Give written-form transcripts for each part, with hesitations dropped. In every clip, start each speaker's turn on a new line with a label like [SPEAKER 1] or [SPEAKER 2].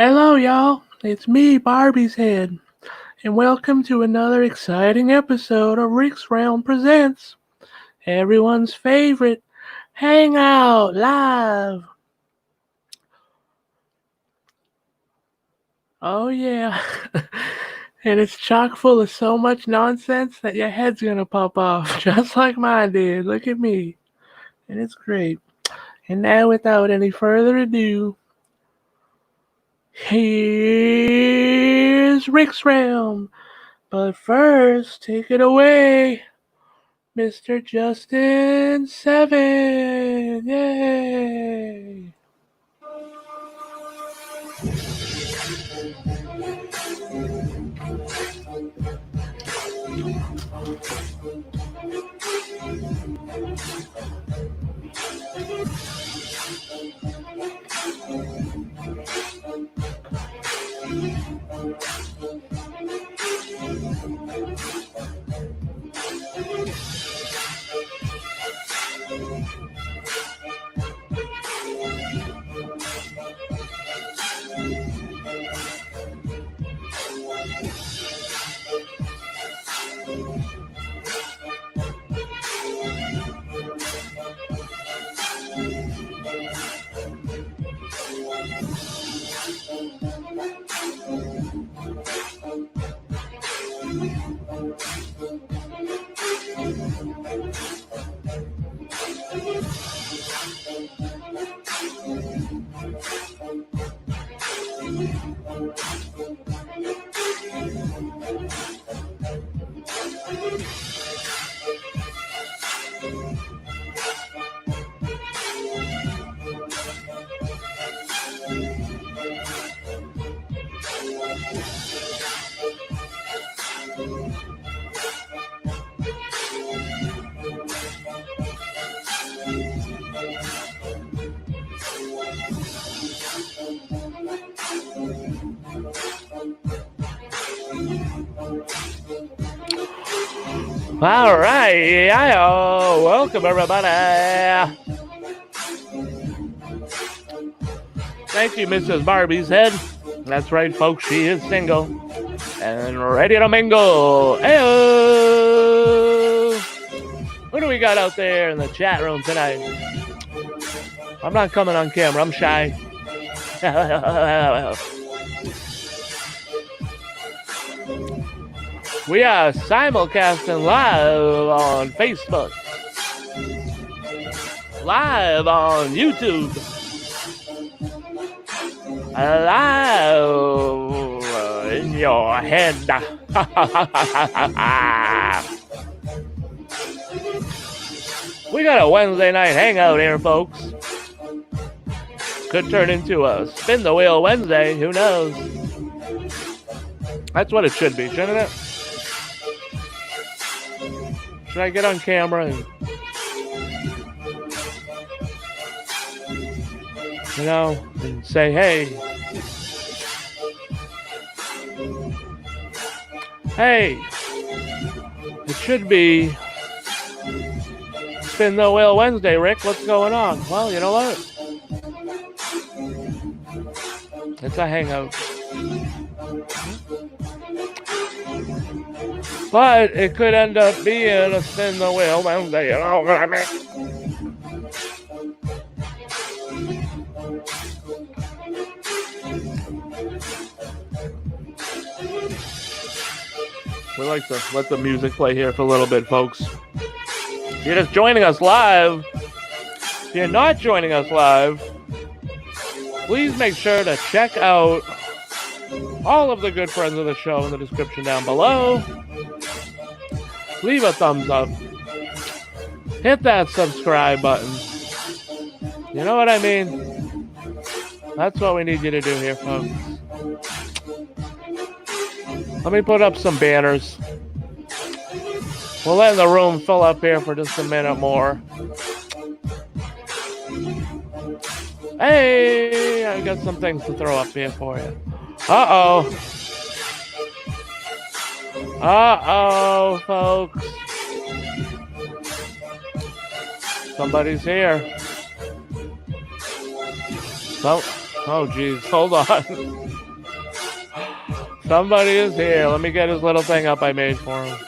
[SPEAKER 1] Hello, y'all. It's me, Barbie's Head, and welcome to another exciting episode of Rick's Realm Presents everyone's favorite Hangout Live. Oh, yeah. And it's chock full of so much nonsense that your head's gonna pop off, just like mine did. Look at me. And it's great. And now, without any further ado, here's Rick's Realm. But first, take it away, Mr. Justin 7. Yay! All right, welcome everybody. Thank you, Mrs. Barbie's Head. That's right, folks, she is single and ready to mingle. Hey-o! Who do we got out there in the chat room tonight? I'm not coming on camera, I'm shy. We are simulcasting live on Facebook, live on YouTube, live in your head. We got a Wednesday night hangout here, folks. Could turn into a Spin the Wheel Wednesday, who knows? That's what it should be, shouldn't it? Should I get on camera and, and say, hey, it should be Spin the Wheel Wednesday, Rick. What's going on? Well, you know what? It's a hangout. But it could end up being a Spin the Wheel Wednesday, you know what I mean? We like to let the music play here for a little bit, folks. If you're just joining us live, if you're not joining us live, please make sure to check out all of the good friends of the show in the description down below. Leave a thumbs up. Hit that subscribe button. You know what I mean? That's what we need you to do here, folks. Let me put up some banners. We'll let the room fill up here for just a minute more. Hey, I got some things to throw up here for you. Uh-oh. Uh-oh, folks. Somebody's here. Oh, geez. Hold on. Somebody is here. Let me get his little thing up I made for him.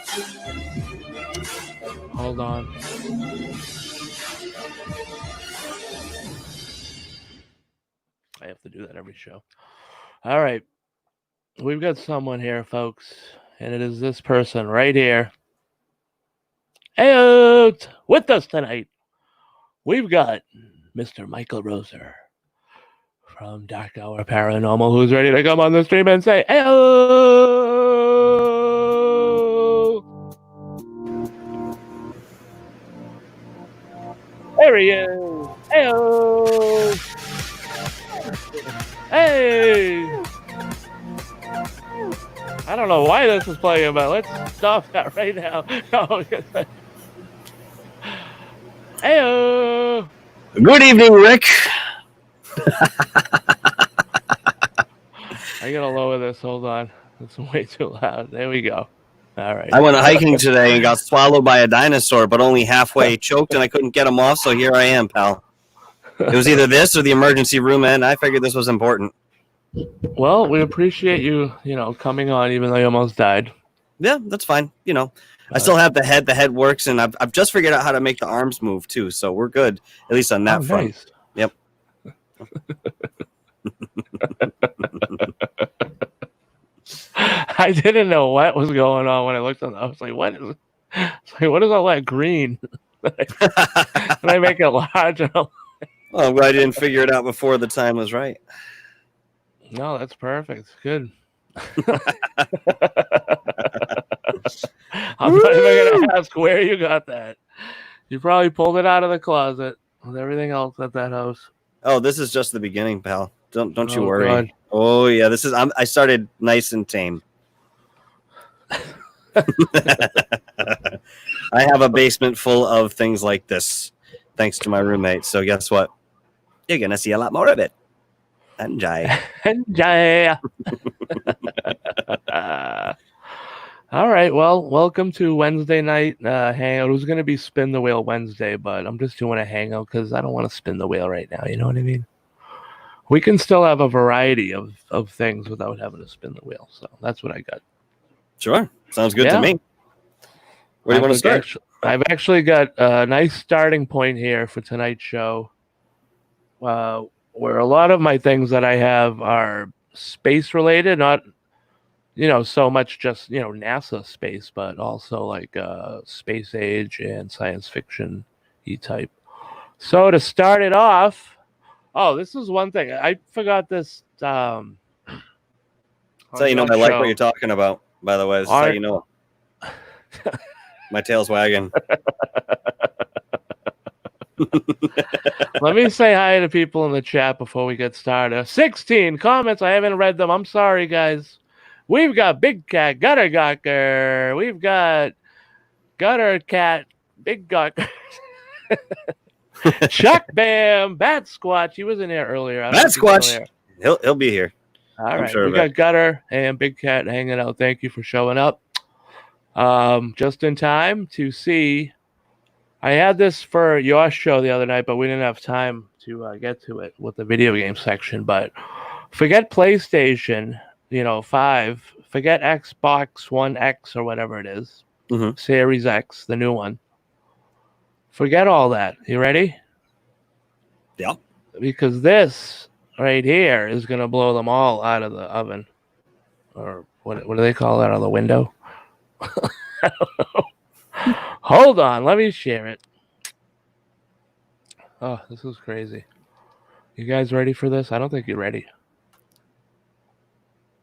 [SPEAKER 1] Hold on. I have to do that every show. All right. We've got someone here, folks, and it is this person right here. Hey, with us tonight, we've got Mr. Michael Roser from Dark Hour Paranormal, who's ready to come on the stream and say, hey, there he is. Hey, hey. I don't know why this is playing, but let's stop that right now. Hey,
[SPEAKER 2] good evening, Rick.
[SPEAKER 1] I gotta lower this. Hold on. It's way too loud. There we go. All right.
[SPEAKER 2] I went hiking today and got swallowed by a dinosaur, but only halfway choked, and I couldn't get him off, so here I am, pal. It was either this or the emergency room, and I figured this was important.
[SPEAKER 1] Well, we appreciate you, coming on, even though you almost died.
[SPEAKER 2] Yeah, that's fine. I still have the head. The head works, and I've just figured out how to make the arms move, too, so we're good, at least on that front.
[SPEAKER 1] Nice.
[SPEAKER 2] Yep.
[SPEAKER 1] I didn't know what was going on when I looked on. I was like, "What is? What is all that green?" And I make it large.
[SPEAKER 2] Well, I'm glad I didn't figure it out before the time was right.
[SPEAKER 1] No, that's perfect. Good. I'm not even gonna ask where you got that. You probably pulled it out of the closet with everything else at that house.
[SPEAKER 2] Oh, this is just the beginning, pal. Don't you worry.
[SPEAKER 1] God.
[SPEAKER 2] Oh yeah, this is. I started nice and tame. I have a basement full of things like this, thanks to my roommate. So guess what? You're gonna see a lot more of it. Enjoy.
[SPEAKER 1] Enjoy. All right. Well, welcome to Wednesday night hangout. It was going to be Spin the Wheel Wednesday, but I'm just doing a hangout because I don't want to spin the wheel right now. You know what I mean? We can still have a variety of things without having to spin the wheel. So that's what I got.
[SPEAKER 2] Sure. Sounds good to me. Where do you want to start?
[SPEAKER 1] I've actually got a nice starting point here for tonight's show, where a lot of my things that I have are space related, not so much just NASA space, but also like space age and science fiction type. So to start it off, this is one thing I forgot this.
[SPEAKER 2] That's how you know I like what you're talking about. By the way, this is how you know. My tail's wagging.
[SPEAKER 1] Let me say hi to people in the chat before we get started. 16 comments. I haven't read them. I'm sorry, guys. We've got Big Cat, Gutter Gawker. We've got Gutter Cat, Big Gawker. Chuck Bam, Bat Squatch. He was in there earlier.
[SPEAKER 2] Bat Squatch. He'll be here.
[SPEAKER 1] All right. Sure we got Gutter and Big Cat hanging out. Thank you for showing up. Just in time to see. I had this for your show the other night, but we didn't have time to get to it with the video game section. But forget PlayStation, 5. Forget Xbox One X or whatever it is. Mm-hmm. Series X, the new one. Forget all that. You ready?
[SPEAKER 2] Yeah.
[SPEAKER 1] Because this right here is going to blow them all out of the oven. Or what do they call that? Out of the window? I don't know. Hold on, let me share it. Oh, this is crazy. You guys ready for this? I don't think you're ready.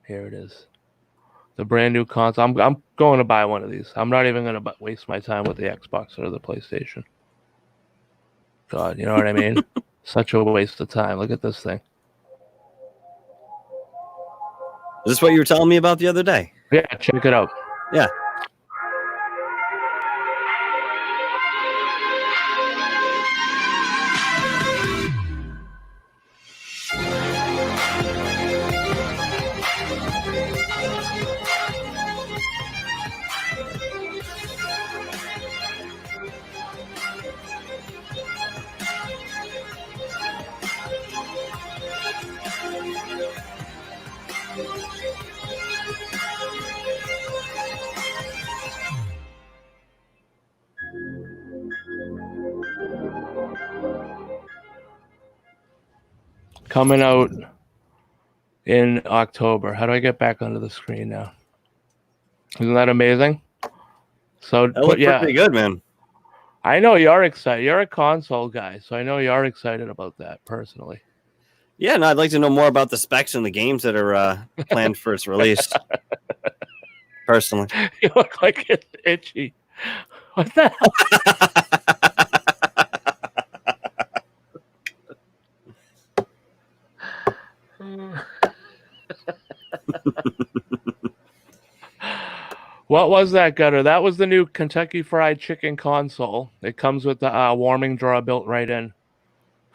[SPEAKER 1] Here it is. The brand new console. I'm going to buy one of these. I'm not even going to waste my time with the Xbox or the PlayStation. God, you know what I mean? Such a waste of time. Look at this thing.
[SPEAKER 2] Is this what you were telling me about the other day?
[SPEAKER 1] Yeah, check it out.
[SPEAKER 2] Yeah.
[SPEAKER 1] coming out in October. How do I get back onto the screen now? Isn't that amazing? So,
[SPEAKER 2] That looked pretty good, man.
[SPEAKER 1] I know you're excited. You're a console guy, so I know you're excited about that personally.
[SPEAKER 2] Yeah, and I'd like to know more about the specs and the games that are planned for its release. Personally.
[SPEAKER 1] You look like it's itchy. What the hell? What was that, Gutter? That was the new Kentucky Fried Chicken console. It comes with the warming drawer built right in.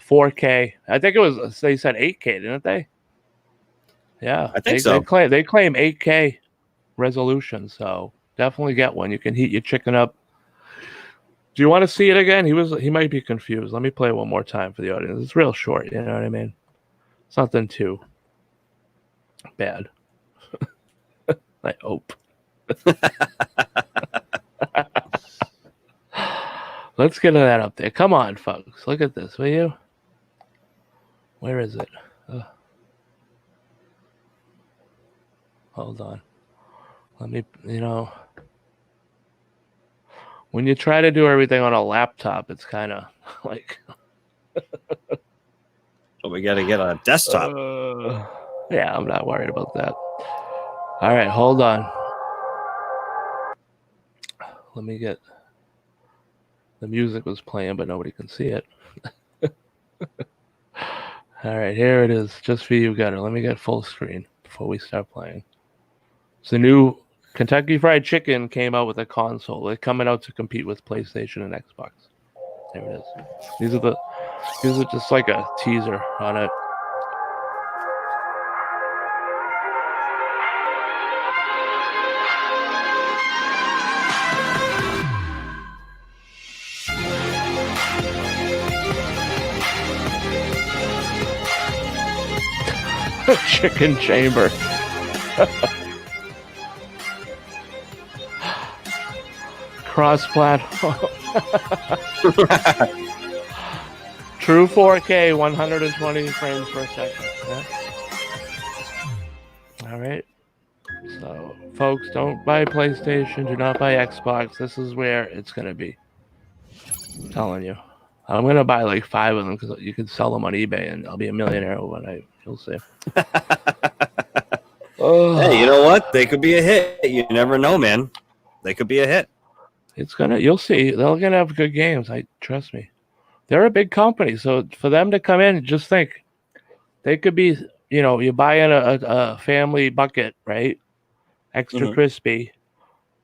[SPEAKER 1] 4K. I think it was, they said 8K, didn't they? Yeah.
[SPEAKER 2] I think so.
[SPEAKER 1] They claim 8K resolution, so definitely get one. You can heat your chicken up. Do you want to see it again? He might be confused. Let me play it one more time for the audience. It's real short, you know what I mean? It's nothing too bad. I hope. Let's get that up there. Come on, folks. Look at this, will you? Where is it? Hold on. Let me, when you try to do everything on a laptop, it's kind of like...
[SPEAKER 2] So we got to get a desktop.
[SPEAKER 1] Yeah, I'm not worried about that. All right, hold on. Let me get... The music was playing, but nobody can see it. All right, here it is. Just for you, Gutter. Let me get full screen before we start playing. It's the new Kentucky Fried Chicken came out with a console. They're coming out to compete with PlayStation and Xbox. There it is. These are just like a teaser on it. Chicken chamber. Cross-platform. True 4K, 120 frames per second. Yeah. All right. So, folks, don't buy PlayStation. Do not buy Xbox. This is where it's going to be. I'm telling you. I'm going to buy like 5 of them because you can sell them on eBay and I'll be a millionaire overnight. You'll see.
[SPEAKER 2] Hey, you know what? They could be a hit. You never know, man. They could be a hit.
[SPEAKER 1] You'll see. They're going to have good games. Trust me. They're a big company. So for them to come in, just think. They could be, you buy in a family bucket, right? Extra crispy.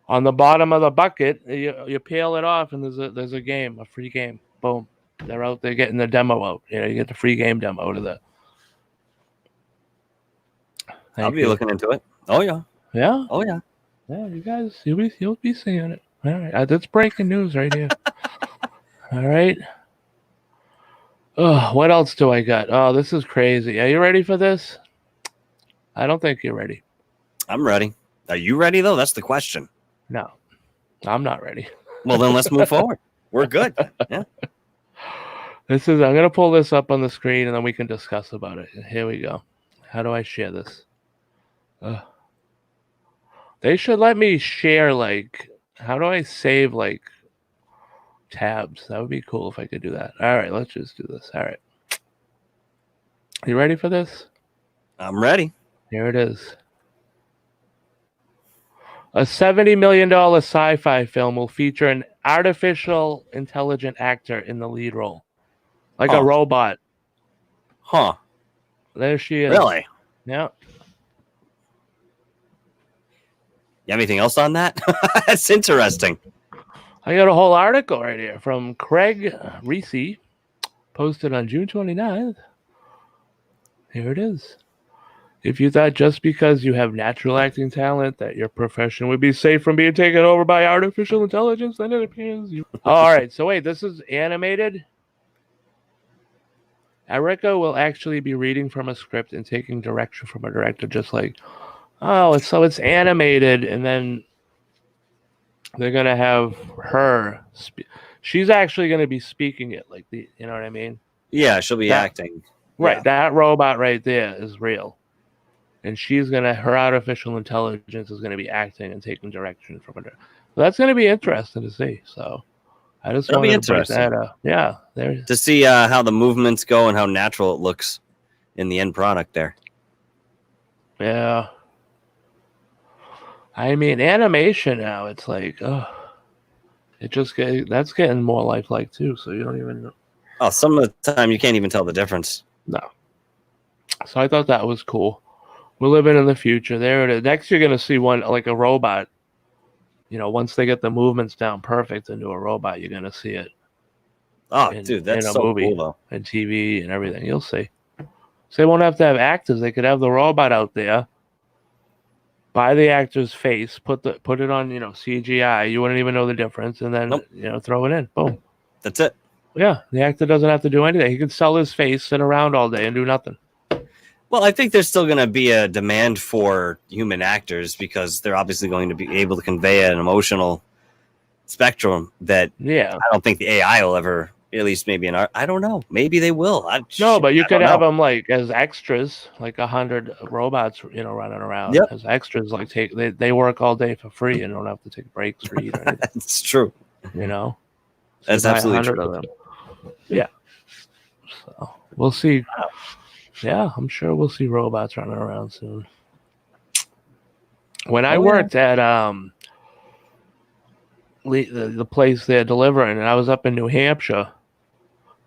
[SPEAKER 1] On the bottom of the bucket, you peel it off and there's a game, a free game. Boom. They're out there getting the demo out. You get the free game demo out of that.
[SPEAKER 2] I'll be looking into it. Oh, yeah.
[SPEAKER 1] Yeah?
[SPEAKER 2] Oh, yeah.
[SPEAKER 1] Yeah, you guys, you'll be seeing it. All right. That's breaking news right here. All right. Oh, what else do I got? Oh, this is crazy. Are you ready for this? I don't think you're ready.
[SPEAKER 2] I'm ready. Are you ready, though? That's the question.
[SPEAKER 1] No, I'm not ready.
[SPEAKER 2] Well, then let's move forward. We're good. Yeah.
[SPEAKER 1] I'm going to pull this up on the screen and then we can discuss about it. Here we go. How do I share this? They should let me share, how do I save, tabs? That would be cool if I could do that. All right, let's just do this. All right. You ready for this?
[SPEAKER 2] I'm ready.
[SPEAKER 1] Here it is. A $70 million sci-fi film will feature an artificial intelligent actor in the lead role. Like a robot.
[SPEAKER 2] Huh.
[SPEAKER 1] There she is.
[SPEAKER 2] Really?
[SPEAKER 1] Yeah.
[SPEAKER 2] You have anything else on that? That's interesting.
[SPEAKER 1] I got a whole article right here from Craig Reese, posted on June 29th. Here it is. If you thought just because you have natural acting talent that your profession would be safe from being taken over by artificial intelligence, then it appears you... All right, so wait, this is animated? Erica will actually be reading from a script and taking direction from a director, just like, it's animated, and then they're going to have her... She's actually going to be speaking it, you know what I mean?
[SPEAKER 2] Yeah, she'll be acting.
[SPEAKER 1] Right,
[SPEAKER 2] Yeah.
[SPEAKER 1] that robot right there is real. And her artificial intelligence is gonna be acting and taking direction from her. So that's gonna be interesting to see. So I just
[SPEAKER 2] That'll be
[SPEAKER 1] wanted to bring
[SPEAKER 2] interesting
[SPEAKER 1] that up. Yeah, there.
[SPEAKER 2] to see how the movements go and how natural it looks in the end product there.
[SPEAKER 1] Yeah. I mean, animation now, it's like, oh, that's getting more lifelike too. So you don't even know.
[SPEAKER 2] Oh, some of the time you can't even tell the difference.
[SPEAKER 1] No. So I thought that was cool. We're living in the future. There it is. Next, you're gonna see one like a robot. Once they get the movements down perfect into a robot, you're gonna see it
[SPEAKER 2] Oh,
[SPEAKER 1] in
[SPEAKER 2] dude, that's
[SPEAKER 1] a
[SPEAKER 2] so
[SPEAKER 1] movie
[SPEAKER 2] cool though.
[SPEAKER 1] and TV and everything. You'll see. So they won't have to have actors. They could have the robot out there, buy the actor's face, put it on, CGI. You wouldn't even know the difference, and then
[SPEAKER 2] Nope.
[SPEAKER 1] throw it in. Boom.
[SPEAKER 2] That's it.
[SPEAKER 1] Yeah, the actor doesn't have to do anything. He can sell his face, sit around all day, and do nothing.
[SPEAKER 2] Well, I think there's still going to be a demand for human actors because they're obviously going to be able to convey an emotional spectrum that
[SPEAKER 1] Yeah.
[SPEAKER 2] I don't think the AI will ever, at least maybe in art. I don't know. Maybe they will.
[SPEAKER 1] No, but you could
[SPEAKER 2] don't
[SPEAKER 1] have
[SPEAKER 2] know.
[SPEAKER 1] them like as extras, like 100 robots, running around
[SPEAKER 2] Yep.
[SPEAKER 1] as extras. Like they work all day for free and don't have to take breaks or eat or anything.
[SPEAKER 2] That's true.
[SPEAKER 1] So
[SPEAKER 2] That's
[SPEAKER 1] buy
[SPEAKER 2] absolutely
[SPEAKER 1] 100
[SPEAKER 2] true.
[SPEAKER 1] of them. Yeah. So we'll see. Yeah, I'm sure we'll see robots running around soon. When I worked at the place they're delivering, and I was up in New Hampshire,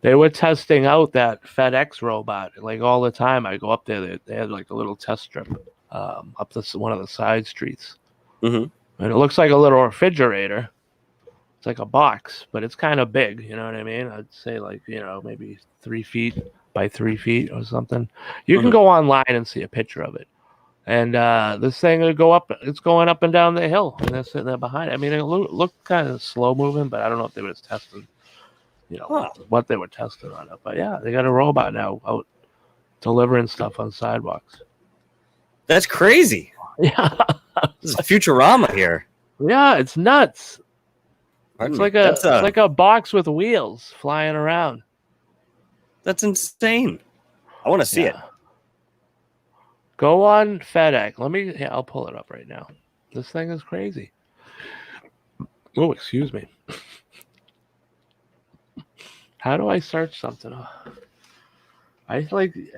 [SPEAKER 1] they were testing out that FedEx robot like all the time. I go up there, they had like a little test strip up one of the side streets,
[SPEAKER 2] Mm-hmm.
[SPEAKER 1] and it looks like a little refrigerator. It's like a box, but it's kind of big. You know what I mean? I'd say like maybe 3 feet by 3 feet or something. You can go online and see a picture of it. And this thing would go up. It's going up and down the hill, and they're sitting there behind it. I mean, it looked kind of slow moving, but I don't know if they were testing, what they were testing on it. But yeah, they got a robot now out delivering stuff on sidewalks.
[SPEAKER 2] That's crazy.
[SPEAKER 1] Yeah,
[SPEAKER 2] this is Futurama here.
[SPEAKER 1] Yeah, it's nuts.
[SPEAKER 2] Pardon
[SPEAKER 1] it's
[SPEAKER 2] me.
[SPEAKER 1] it's like a box with wheels flying around.
[SPEAKER 2] That's insane. I want to see it.
[SPEAKER 1] Go on FedEx. I'll pull it up right now. This thing is crazy. Oh, excuse me. How do I search something? I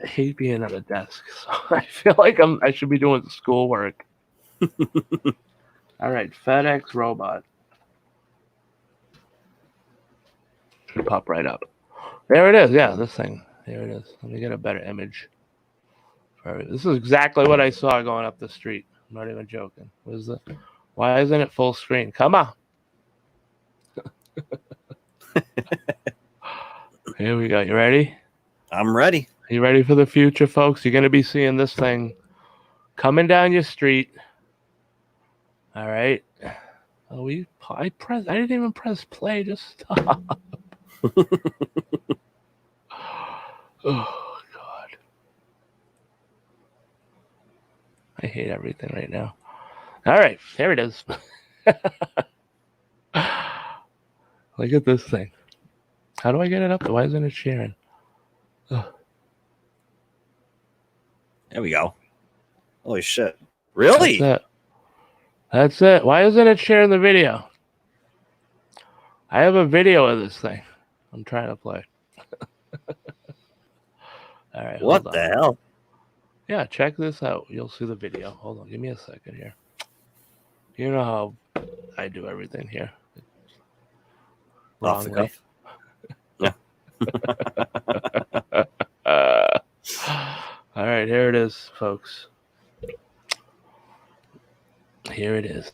[SPEAKER 1] hate being at a desk, so I feel like I should be doing schoolwork. All right, FedEx robot. Should pop right up. There it is. Yeah, this thing. There it is. Let me get a better image. This is exactly what I saw going up the street. I'm not even joking. Why isn't it full screen? Come on. Here we go. You ready?
[SPEAKER 2] I'm ready.
[SPEAKER 1] You ready for the future, folks? You're going to be seeing this thing coming down your street. All right. Oh, I didn't even press play. Just stop. Oh, God. I hate everything right now. All right. There it is. Look at this thing. How do I get it up? Why isn't it sharing? Ugh.
[SPEAKER 2] There we go. Holy shit. Really?
[SPEAKER 1] That's it. Why isn't it sharing the video? I have a video of this thing. I'm trying to play. All right.
[SPEAKER 2] What the hell?
[SPEAKER 1] Yeah, check this out. You'll see the video. Hold on. Give me a second here. You know how I do everything here.
[SPEAKER 2] Off the cuff. Yeah.
[SPEAKER 1] All right, here it is, folks. Here it is.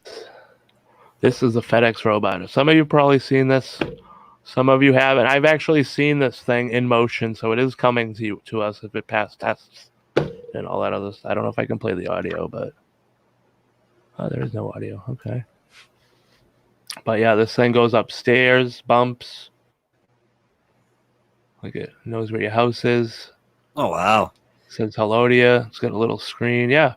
[SPEAKER 1] This is the FedEx robot. Some of you probably seen this. Some of you haven't. I've actually seen this thing in motion, so it is coming to us if it passed tests and all that other stuff. I don't know if I can play the audio, but there is no audio. Okay. But yeah, this thing goes upstairs, bumps. Like it knows where your house is.
[SPEAKER 2] Oh, wow.
[SPEAKER 1] Says hello to you. It's got a little screen. Yeah.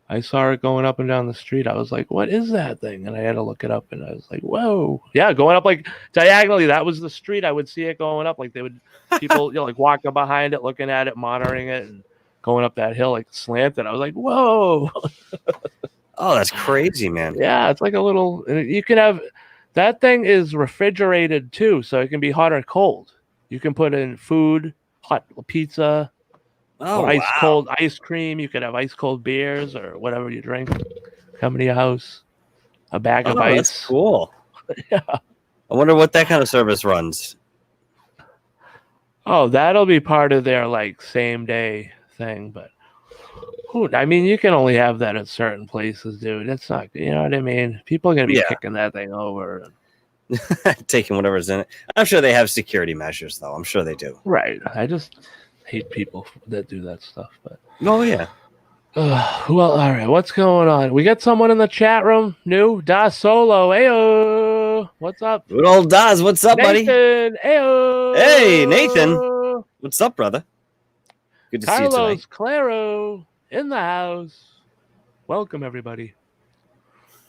[SPEAKER 1] I saw it going up and down the street. I was like, what is that thing? And I had to look it up, and I was like, whoa. Yeah, going up like diagonally. That was the street. I would see it going up. Like they would, people, like walking behind it, looking at it, monitoring it, and going up that hill like slanted. I was like, whoa.
[SPEAKER 2] Oh, that's crazy, man.
[SPEAKER 1] Yeah, it's like a little, you can have, that thing is refrigerated too, so it can be hot or cold. You can put in food, hot pizza, or ice cold ice cream. You could have ice cold beers or whatever you drink. Come to your house, a bag of ice.
[SPEAKER 2] That's cool.
[SPEAKER 1] Yeah.
[SPEAKER 2] I wonder what that kind of service runs.
[SPEAKER 1] Oh, that'll be part of their like same day thing, but I mean, you can only have that at certain places, dude. It's not, you know what I mean? People are gonna be kicking that thing over.
[SPEAKER 2] Taking whatever's in it. I'm sure they have security measures, though. I'm sure they do.
[SPEAKER 1] Right. I just hate people that do that stuff. But
[SPEAKER 2] yeah.
[SPEAKER 1] Well, all right. What's going on? We got someone in the chat room. New Da Solo. Ayo. What's up?
[SPEAKER 2] Good old Daz. What's up,
[SPEAKER 1] Nathan,
[SPEAKER 2] buddy?
[SPEAKER 1] Ayo.
[SPEAKER 2] Hey, Nathan. What's up, brother? Good to see you tonight.
[SPEAKER 1] Carlos Claro in the house. Welcome, everybody.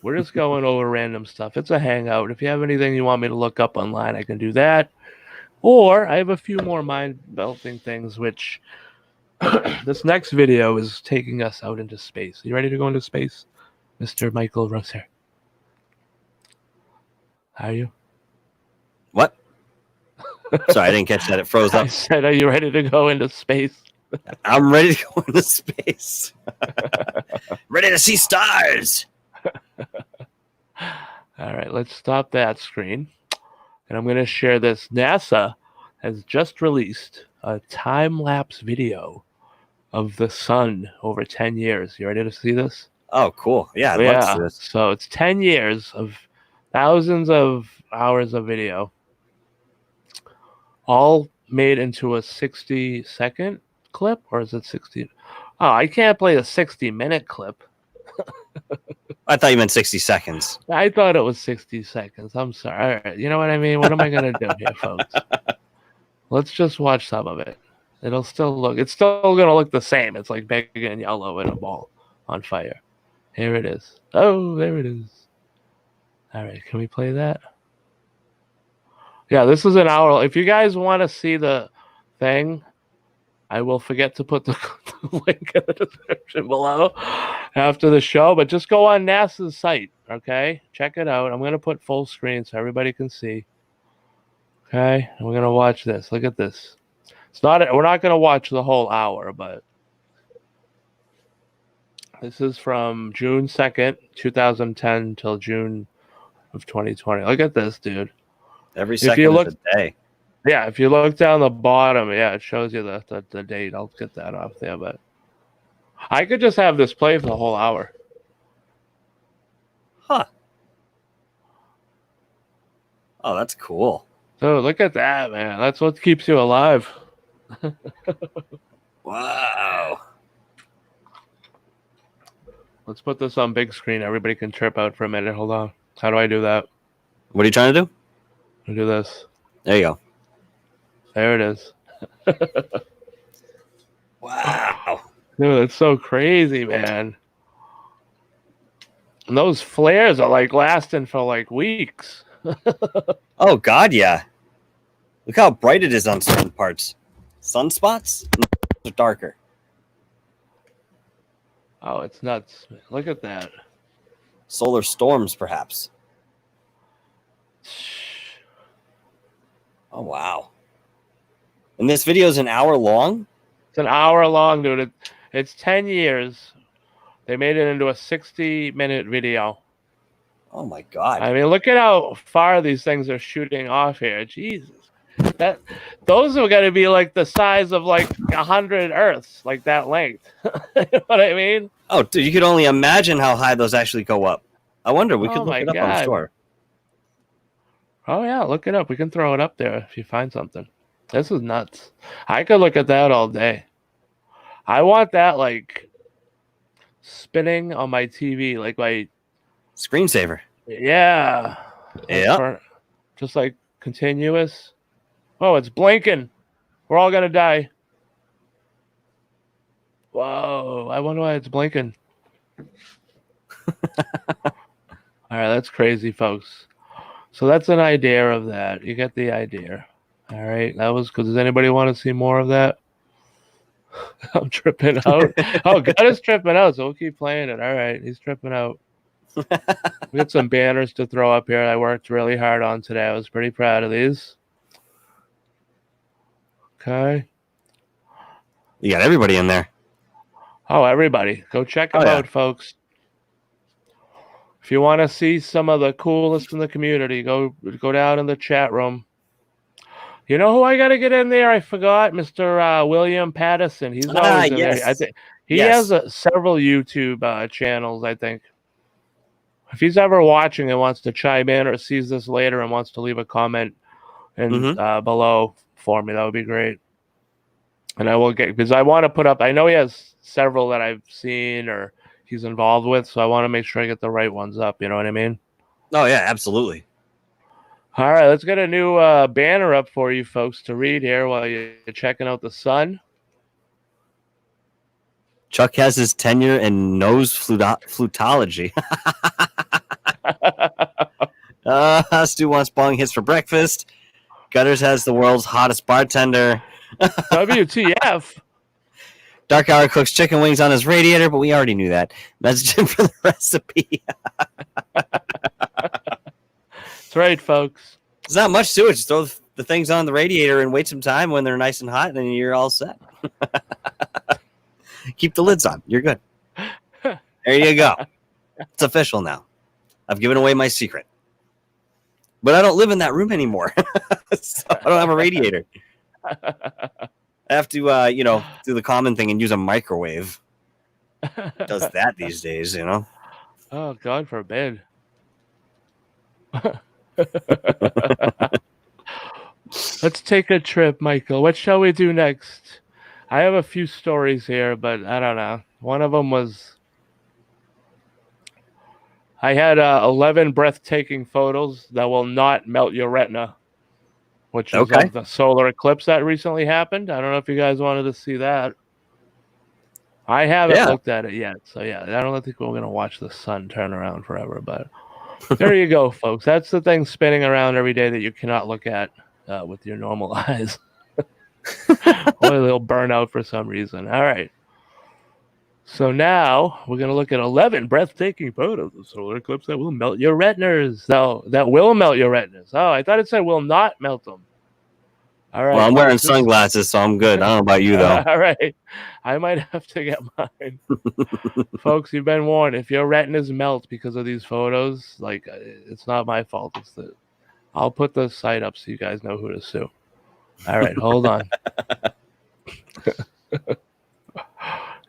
[SPEAKER 1] We're just going over random stuff. It's a hangout. If you have anything you want me to look up online, I can do that. Or I have a few more mind-melting things, which this next video is taking us out into space. You ready to go into space, Mr. Michael Rosser? Are you?
[SPEAKER 2] What? Sorry, I didn't catch that. It froze up.
[SPEAKER 1] I said, are you ready to go into space?
[SPEAKER 2] I'm ready to go into space. Ready to see stars.
[SPEAKER 1] All right, let's stop that screen. And I'm going to share this. NASA has just released a time-lapse video of the sun over 10 years. You ready to see this?
[SPEAKER 2] Oh, cool. Yeah, I'd love to see this.
[SPEAKER 1] So it's 10 years of thousands of hours of video, all made into a 60-second clip, or is it 60? Oh, I can't play a 60-minute clip.
[SPEAKER 2] I thought you meant 60 seconds.
[SPEAKER 1] I thought it was 60 seconds. I'm sorry. All right. You know what I mean? What am I going to do here, folks? Let's just watch some of it. It's still going to look the same. It's like big and yellow in a ball on fire. Here it is. Oh, there it is. All right. Can we play that? Yeah, this is an hour. If you guys want to see the thing, I will forget to put the link in the description below after the show, but just go on NASA's site, okay? Check it out. I'm going to put full screen so everybody can see. Okay? And we're going to watch this. Look at this. We're not going to watch the whole hour, but this is from June 2nd, 2010 till June of 2020. Look at this, dude.
[SPEAKER 2] Every second of the day.
[SPEAKER 1] Yeah, if you look down the bottom, it shows you the date. I'll get that off there, but I could just have this play for the whole hour.
[SPEAKER 2] Huh. Oh, that's cool.
[SPEAKER 1] So look at that, man. That's what keeps you alive.
[SPEAKER 2] Wow.
[SPEAKER 1] Let's put this on big screen. Everybody can trip out for a minute. Hold on. How do I do that?
[SPEAKER 2] What are you trying to do?
[SPEAKER 1] I'll do this.
[SPEAKER 2] There you go.
[SPEAKER 1] There it is.
[SPEAKER 2] Wow.
[SPEAKER 1] Dude, it's so crazy, man. And those flares are like lasting for like weeks.
[SPEAKER 2] Oh, God, yeah. Look how bright it is on certain parts. Sunspots are darker.
[SPEAKER 1] Oh, it's nuts. Look at that.
[SPEAKER 2] Solar storms, perhaps. Oh, wow. And this video is an hour long?
[SPEAKER 1] It's an hour long, dude. It's 10 years. They made it into a 60-minute video.
[SPEAKER 2] Oh, my God.
[SPEAKER 1] I mean, look at how far these things are shooting off here. Jesus. Those are going to be like the size of like 100 Earths, like that length. You know what I mean?
[SPEAKER 2] Oh, dude, you could only imagine how high those actually go up. I wonder. We could look it up,
[SPEAKER 1] God.
[SPEAKER 2] I'm sure.
[SPEAKER 1] Oh, yeah, look it up. We can throw it up there if you find something. This is nuts. I could look at that all day. I want that, like, spinning on my TV, like my...
[SPEAKER 2] Screensaver.
[SPEAKER 1] Yeah.
[SPEAKER 2] Yeah.
[SPEAKER 1] Just, like, continuous. Oh, it's blinking. We're all going to die. Whoa. I wonder why it's blinking. All right, that's crazy, folks. So that's an idea of that. You get the idea. All right, that was good. Does anybody want to see more of that? I'm tripping out. Oh, God is tripping out, so we'll keep playing it. All right, he's tripping out. We got some banners to throw up here. I worked really hard on today. I was pretty proud of these. Okay.
[SPEAKER 2] You got everybody in there.
[SPEAKER 1] Oh, everybody, go check them out, folks. If you want to see some of the coolest in the community, go down in the chat room. You know who I got to get in there? I forgot, Mr. William Patterson. He's always in there. I think he has several YouTube channels, I think. If he's ever watching and wants to chime in or sees this later and wants to leave a comment below for me, that would be great. And I will get, because I want to put up, I know he has several that I've seen or he's involved with, so I want to make sure I get the right ones up. You know what I mean?
[SPEAKER 2] Oh, yeah, absolutely.
[SPEAKER 1] All right, let's get a new banner up for you folks to read here while you're checking out the sun.
[SPEAKER 2] Chuck has his tenure in nose flutology. Stu wants bong hits for breakfast. Gutters has the world's hottest bartender.
[SPEAKER 1] WTF.
[SPEAKER 2] Dark Hour cooks chicken wings on his radiator, but we already knew that. Message him for the recipe.
[SPEAKER 1] That's right, folks.
[SPEAKER 2] There's not much to it. Just throw the things on the radiator and wait some time when they're nice and hot, and then you're all set. Keep the lids on. You're good. There you go. It's official now. I've given away my secret. But I don't live in that room anymore. So I don't have a radiator. I have to, do the common thing and use a microwave. Does that these days, you know?
[SPEAKER 1] Oh, God forbid. Let's take a trip, Michael. What shall we do next? I have a few stories here, but I don't know. One of them was I had 11 breathtaking photos that will not melt your retina, which is of the solar eclipse that recently happened. I don't know if you guys wanted to see that. I haven't looked at it yet. So, yeah, I don't think we're going to watch the sun turn around forever. But there you go, folks. That's the thing spinning around every day that you cannot look at with your normal eyes. Or they'll burn out for some reason. All right. So now we're going to look at 11 breathtaking photos of solar eclipse that will melt your retinas. No, that will melt your retinas. Oh, I thought it said will not melt them. All right.
[SPEAKER 2] Well, I'm wearing sunglasses, so I'm good. I don't know about you, though.
[SPEAKER 1] All right. I might have to get mine. Folks, you've been warned. If your retinas melt because of these photos, like, it's not my fault. I'll put the site up so you guys know who to sue. All right, hold on.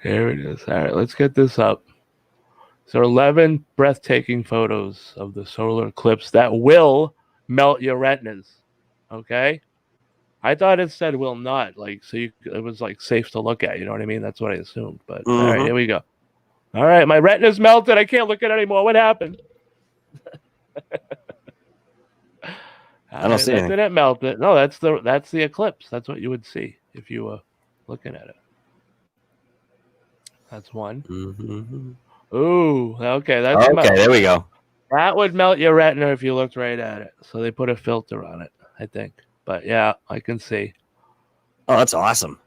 [SPEAKER 1] Here it is. All right, let's get this up. So 11 breathtaking photos of the solar eclipse that will melt your retinas. Okay? I thought it said will not, like, so it was like safe to look at. You know what I mean? That's what I assumed. But all right, here we go. All right, my retina's melted. I can't look at it anymore. What happened?
[SPEAKER 2] I don't see anything.
[SPEAKER 1] Didn't melt it. No, that's the eclipse. That's what you would see if you were looking at it. That's one. Mm-hmm. Ooh, okay. That's
[SPEAKER 2] okay. There we go.
[SPEAKER 1] That would melt your retina if you looked right at it. So they put a filter on it, I think. But yeah, I can see.
[SPEAKER 2] Oh, that's awesome.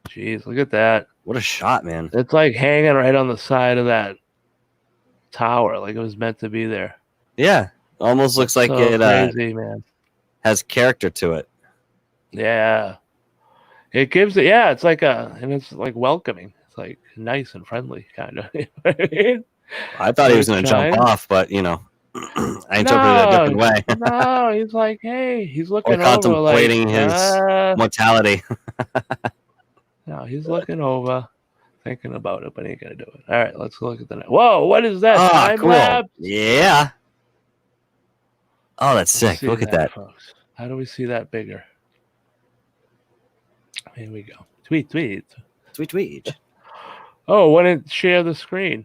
[SPEAKER 1] Jeez, look at that.
[SPEAKER 2] What a shot, man.
[SPEAKER 1] It's like hanging right on the side of that tower, like it was meant to be there.
[SPEAKER 2] Yeah. Almost looks like it
[SPEAKER 1] crazy, man.
[SPEAKER 2] Has character to it.
[SPEAKER 1] Yeah. It gives it, yeah, it's like and it's like welcoming. It's like nice and friendly, kind of. You know what I mean?
[SPEAKER 2] I thought he was going to jump off, but, I interpreted it a different way.
[SPEAKER 1] No, he's like, hey, he's looking over.
[SPEAKER 2] Contemplating his mortality.
[SPEAKER 1] No, he's looking over, thinking about it, but he ain't going to do it. All right, let's look at the next. Whoa, what is that? Time lapse?
[SPEAKER 2] Yeah. Oh, that's sick. Look at that.
[SPEAKER 1] Folks. How do we see that bigger? Here we go. Tweet. Oh, wouldn't share the screen.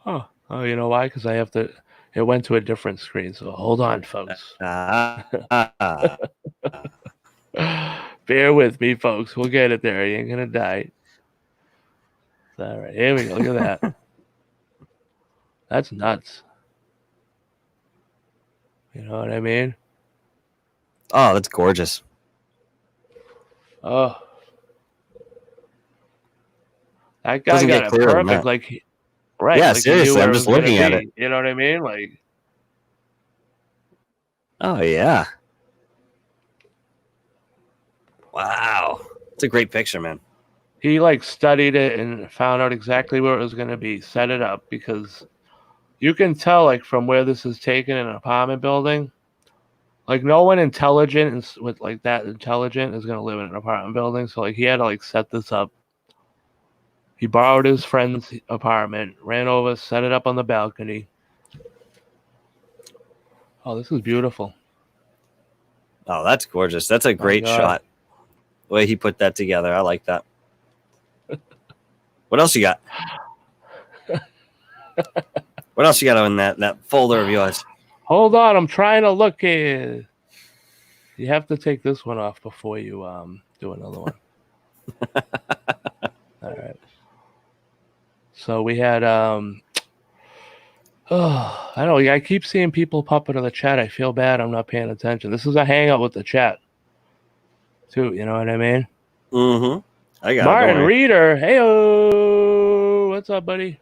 [SPEAKER 1] Oh, you know why? Because it went to a different screen. So hold on, folks. Bear with me, folks. We'll get it there. You ain't going to die. All right, here we go. Look at that. That's nuts. You know what I mean?
[SPEAKER 2] Oh, that's gorgeous.
[SPEAKER 1] Oh, that guy
[SPEAKER 2] Doesn't
[SPEAKER 1] got
[SPEAKER 2] get
[SPEAKER 1] it
[SPEAKER 2] clearer than
[SPEAKER 1] perfect.
[SPEAKER 2] that.
[SPEAKER 1] Like, right?
[SPEAKER 2] Yeah,
[SPEAKER 1] Like he knew
[SPEAKER 2] seriously,
[SPEAKER 1] where
[SPEAKER 2] I'm
[SPEAKER 1] it
[SPEAKER 2] just
[SPEAKER 1] was gonna
[SPEAKER 2] looking at it.
[SPEAKER 1] be. You know what I mean? Like,
[SPEAKER 2] Oh yeah. Wow. It's a great picture, man.
[SPEAKER 1] he like studied it and found out exactly where it was gonna be. Set it up because you can tell like from where this is taken in an apartment building. Like no one intelligent and with like that intelligent is gonna live in an apartment building. So like he had to like set this up. He borrowed his friend's apartment, ran over, set it up on the balcony. Oh, this is beautiful.
[SPEAKER 2] Oh, that's gorgeous. That's a great shot. The way he put that together, I like that. What else you got? What else you got on that folder of yours?
[SPEAKER 1] Hold on, I'm trying to look here. You have to take this one off before you do another one. All right. So we had oh, I don't know. I keep seeing people pop into the chat. I feel bad. I'm not paying attention. This is a hangout with the chat, too. You know what I mean?
[SPEAKER 2] Mm-hmm. I got
[SPEAKER 1] Martin
[SPEAKER 2] it.
[SPEAKER 1] Reeder. Hey, what's up, buddy?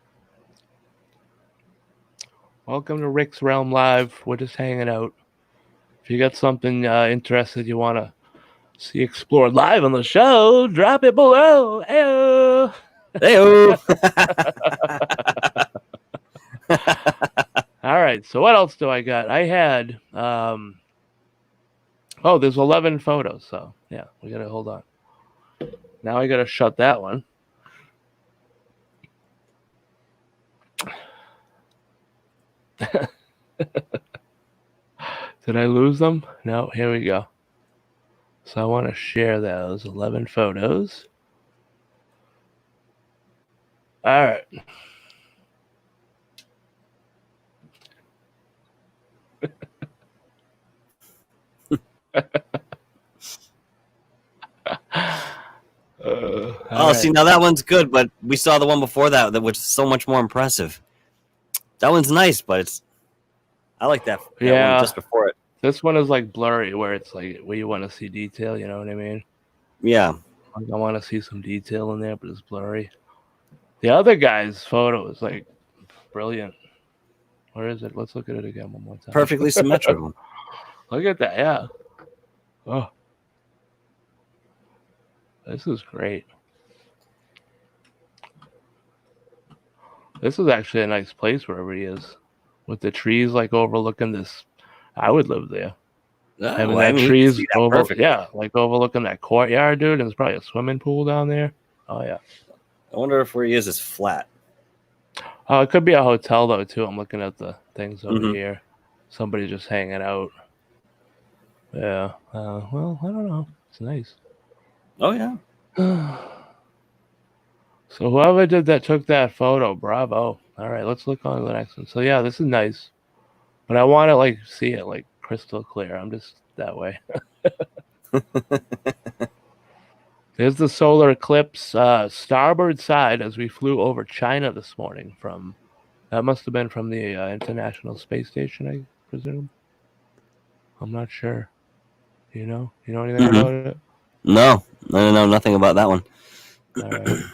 [SPEAKER 1] Welcome to Rick's Realm Live. We're just hanging out. If you got something interested you want to see explored live on the show, drop it below. Hey-o.
[SPEAKER 2] Hey-o.
[SPEAKER 1] All right. So what else do I got? I had oh, there's 11 photos. So yeah, we gotta hold on. Now I gotta shut that one. Did I lose them? No, here we go. So I want to share those 11 photos. All right.
[SPEAKER 2] See, now that one's good, but we saw the one before that was so much more impressive. That one's nice, but I like that one just before it.
[SPEAKER 1] This one is like blurry, where it's like where you want to see detail. You know what I mean?
[SPEAKER 2] Yeah.
[SPEAKER 1] Like, I want to see some detail in there, but it's blurry. The other guy's photo is like brilliant. Where is it? Let's look at it again one more time.
[SPEAKER 2] Perfectly symmetrical.
[SPEAKER 1] Look at that, yeah. Oh, this is great. This is actually a nice place wherever he is, with the trees like overlooking this. I would live there. Having that trees over, yeah, like overlooking that courtyard, dude. And there's probably a swimming pool down there. Oh yeah.
[SPEAKER 2] I wonder if where he is flat.
[SPEAKER 1] Oh, it could be a hotel though too. I'm looking at the things over here. Somebody just hanging out. Yeah. Well, I don't know. It's nice.
[SPEAKER 2] Oh yeah.
[SPEAKER 1] So whoever took that photo, bravo. All right, let's look on the next one. So yeah, this is nice, but I want to like see it like crystal clear. I'm just that way. There's the solar eclipse starboard side as we flew over China this morning. That must have been from the International Space Station, I presume. I'm not sure. You know anything about it?
[SPEAKER 2] No, I know nothing about that one.
[SPEAKER 1] All right.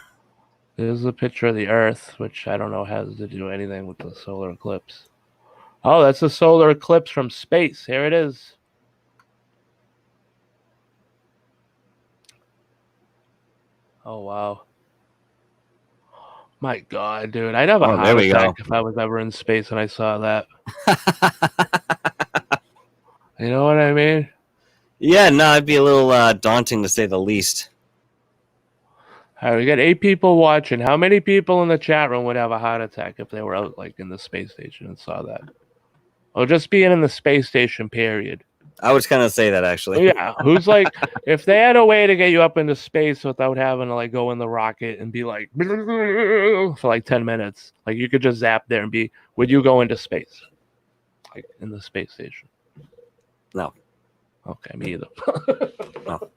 [SPEAKER 1] There's a picture of the Earth, which I don't know has to do anything with the solar eclipse. Oh, that's a solar eclipse from space. Here it is. Oh, wow. My God, dude. I'd have a heart attack if I was ever in space and I saw that. You know what I mean?
[SPEAKER 2] Yeah, no, it'd be a little daunting to say the least.
[SPEAKER 1] All right, we got 8 people watching. How many people in the chat room would have a heart attack if they were out like in the space station and saw that? Or just being in the space station, period.
[SPEAKER 2] I was kind of say that actually.
[SPEAKER 1] Yeah, who's like, if they had a way to get you up into space without having to like go in the rocket and be like for like 10 minutes, like you could just zap there and would you go into space? Like in the space station?
[SPEAKER 2] No.
[SPEAKER 1] Okay, me either.
[SPEAKER 2] No.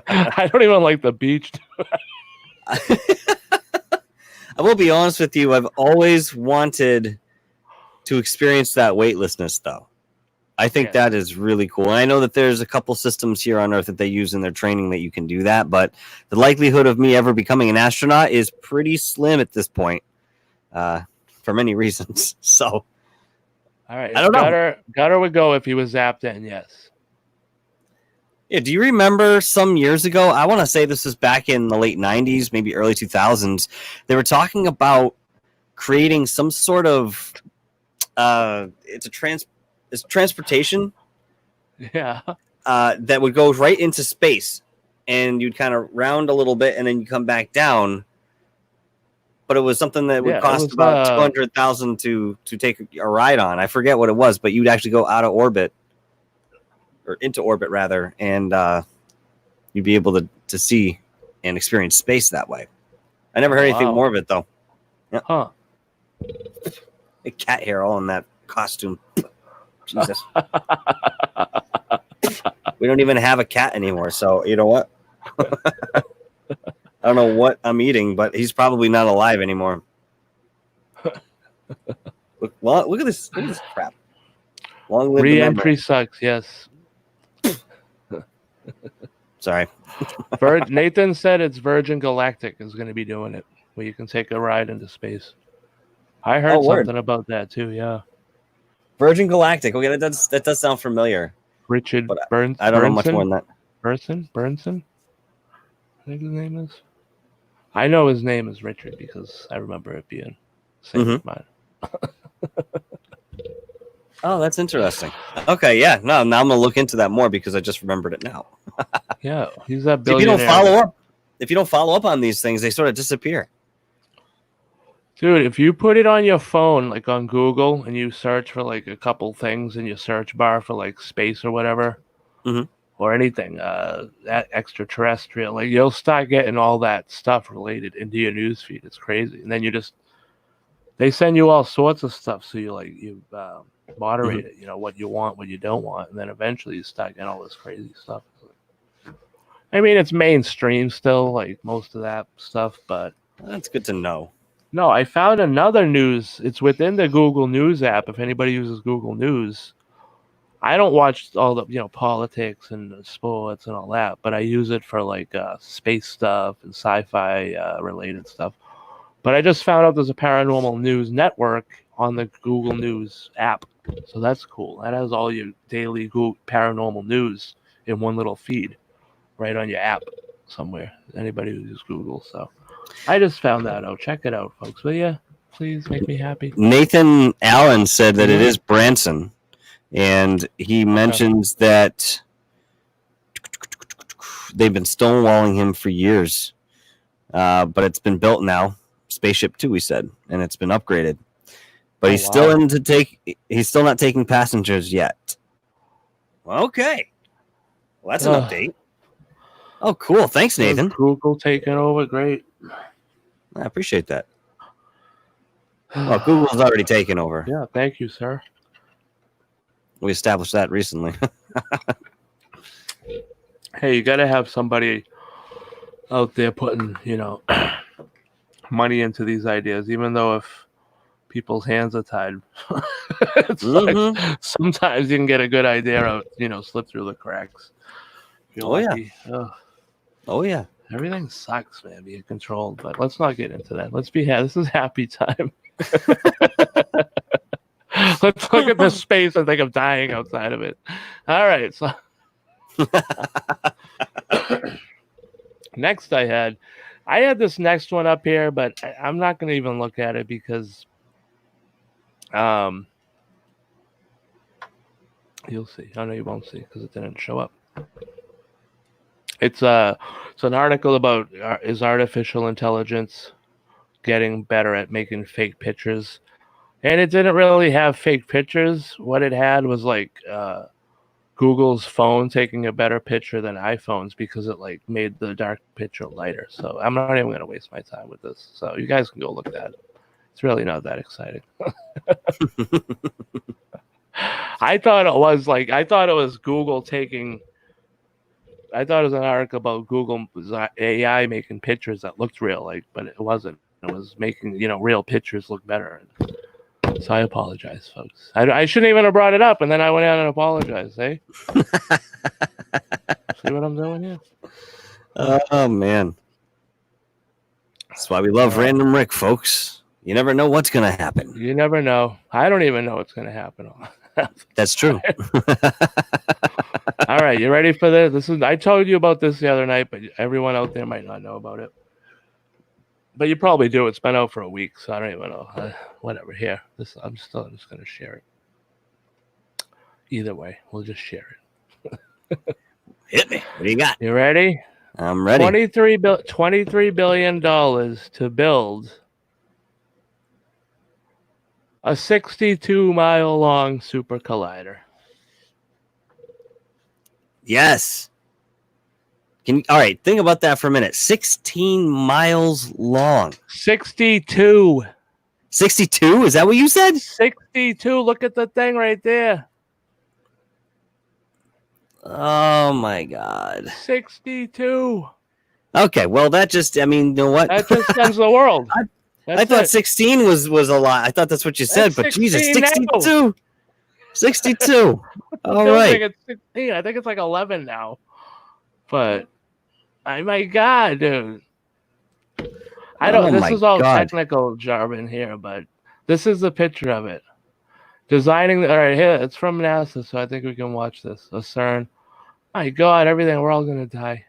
[SPEAKER 1] I don't even like the beach.
[SPEAKER 2] I will be honest with you. I've always wanted to experience that weightlessness, though. I think that is really cool. And I know that there's a couple systems here on Earth that they use in their training that you can do that, but the likelihood of me ever becoming an astronaut is pretty slim at this point, for many reasons. So,
[SPEAKER 1] All right,
[SPEAKER 2] I don't know.
[SPEAKER 1] Gutter would go if he was zapped in, yes.
[SPEAKER 2] Yeah, do you remember some years ago? I want to say this was back in the late 90s, maybe early 2000s. They were talking about creating some sort of it's transportation
[SPEAKER 1] Yeah.
[SPEAKER 2] that would go right into space, and you'd kind of round a little bit and then you come back down. But it was something that would cost about $200,000 to take a ride on. I forget what it was, but you'd actually go out of orbit, or into orbit rather, and you'd be able to see and experience space that way. I never heard anything more of it, though. Yeah.
[SPEAKER 1] Huh.
[SPEAKER 2] A cat hair all in that costume. Jesus. We don't even have a cat anymore, so you know what? I don't know what I'm eating, but he's probably not alive anymore. Look at this crap. Long live
[SPEAKER 1] Re-entry sucks, yes.
[SPEAKER 2] Sorry.
[SPEAKER 1] Nathan said it's Virgin Galactic is going to be doing it, where you can take a ride into space. I heard something about that too, yeah.
[SPEAKER 2] Virgin Galactic. Okay, that does sound familiar.
[SPEAKER 1] Richard Burns.
[SPEAKER 2] I don't know much more than that.
[SPEAKER 1] Burnson? I think his name is. I know his name is Richard because I remember it being same as mine.
[SPEAKER 2] Oh, that's interesting. Okay, yeah. No, now I'm gonna look into that more because I just remembered it now.
[SPEAKER 1] Yeah, he's that billionaire.
[SPEAKER 2] If you don't follow up on these things, they sort of disappear.
[SPEAKER 1] Dude, if you put it on your phone, like on Google, and you search for like a couple things in your search bar for like space or whatever, or anything, that extraterrestrial, like you'll start getting all that stuff related into your newsfeed. It's crazy, and then they send you all sorts of stuff, so you moderate it, what you want, what you don't want, and then eventually you start getting all this crazy stuff. I mean, it's mainstream still, like most of that stuff, but
[SPEAKER 2] that's good to know.
[SPEAKER 1] No, I found another news. It's within the Google News app. If anybody uses Google News, I don't watch all the politics and sports and all that, but I use it for like space stuff and sci-fi related stuff. But I just found out there's a paranormal news network on the Google News app, so that's cool. That has all your daily Google paranormal news in one little feed, right on your app somewhere. Anybody who uses Google, so. I just found that out. Check it out, folks. Will you? Please make me happy.
[SPEAKER 2] Nathan Allen said that it is Branson, and he mentions that they've been stonewalling him for years, but it's been built now. Spaceship 2, he said, and it's been upgraded. But he's still not taking passengers yet. Okay. Well, that's an update. Oh, cool. Thanks, Nathan.
[SPEAKER 1] Google taking over. Great.
[SPEAKER 2] I appreciate that. Well, Google's already taken over.
[SPEAKER 1] Yeah, thank you, sir.
[SPEAKER 2] We established that recently.
[SPEAKER 1] Hey, you got to have somebody out there putting, money into these ideas, even though if people's hands are tied. It's like sometimes you can get a good idea out, slip through the cracks.
[SPEAKER 2] Oh, yeah.
[SPEAKER 1] Everything sucks, man, being controlled, but let's not get into that. Let's be happy. This is happy time. Let's look at the space and think of dying outside of it. All right. So next I had this next one up here, but I'm not going to even look at it because you'll see. I know you won't see because it didn't show up. It's an article about is artificial intelligence getting better at making fake pictures, and it didn't really have fake pictures. What it had was like Google's phone taking a better picture than iPhones because it like made the dark picture lighter. So I'm not even going to waste my time with this. So you guys can go look at it. It's really not that exciting. I thought it was Google taking. I thought it was an article about Google AI making pictures that looked real, but it wasn't. it was making real pictures look better. So I apologize, folks. I shouldn't even have brought it up, and then I went out and apologized. Eh? See what I'm doing here?
[SPEAKER 2] Oh man, that's why we love Random Rick, folks. You never know what's gonna happen.
[SPEAKER 1] You never know. I don't even know what's gonna happen.
[SPEAKER 2] That's true.
[SPEAKER 1] All right, you ready for this? I told you about this the other night, but everyone out there might not know about it. But you probably do. It's been out for a week, so I don't even know. Whatever. Here, I'm just gonna share it. Either way, we'll just share it.
[SPEAKER 2] Hit me. What do you got?
[SPEAKER 1] You ready?
[SPEAKER 2] I'm ready.
[SPEAKER 1] $23 billion to build a 62-mile-long super collider.
[SPEAKER 2] Yes. All right, think about that for a minute. 16 miles long.
[SPEAKER 1] 62.
[SPEAKER 2] 62? Is that what you said?
[SPEAKER 1] 62. Look at the thing right there.
[SPEAKER 2] Oh my God.
[SPEAKER 1] 62.
[SPEAKER 2] Okay, well that just, you know what?
[SPEAKER 1] That just ends the world.
[SPEAKER 2] I thought 16 was a lot. I thought that's what you said, but Jesus, 62.
[SPEAKER 1] Now.
[SPEAKER 2] 62. All right.
[SPEAKER 1] It's 16. I think it's like 11 now. But my God, dude. This is all technical jargon here, but this is the picture of it. Designing, all right, here, it's from NASA, so I think we can watch this. A CERN. My God, everything, we're all going to die.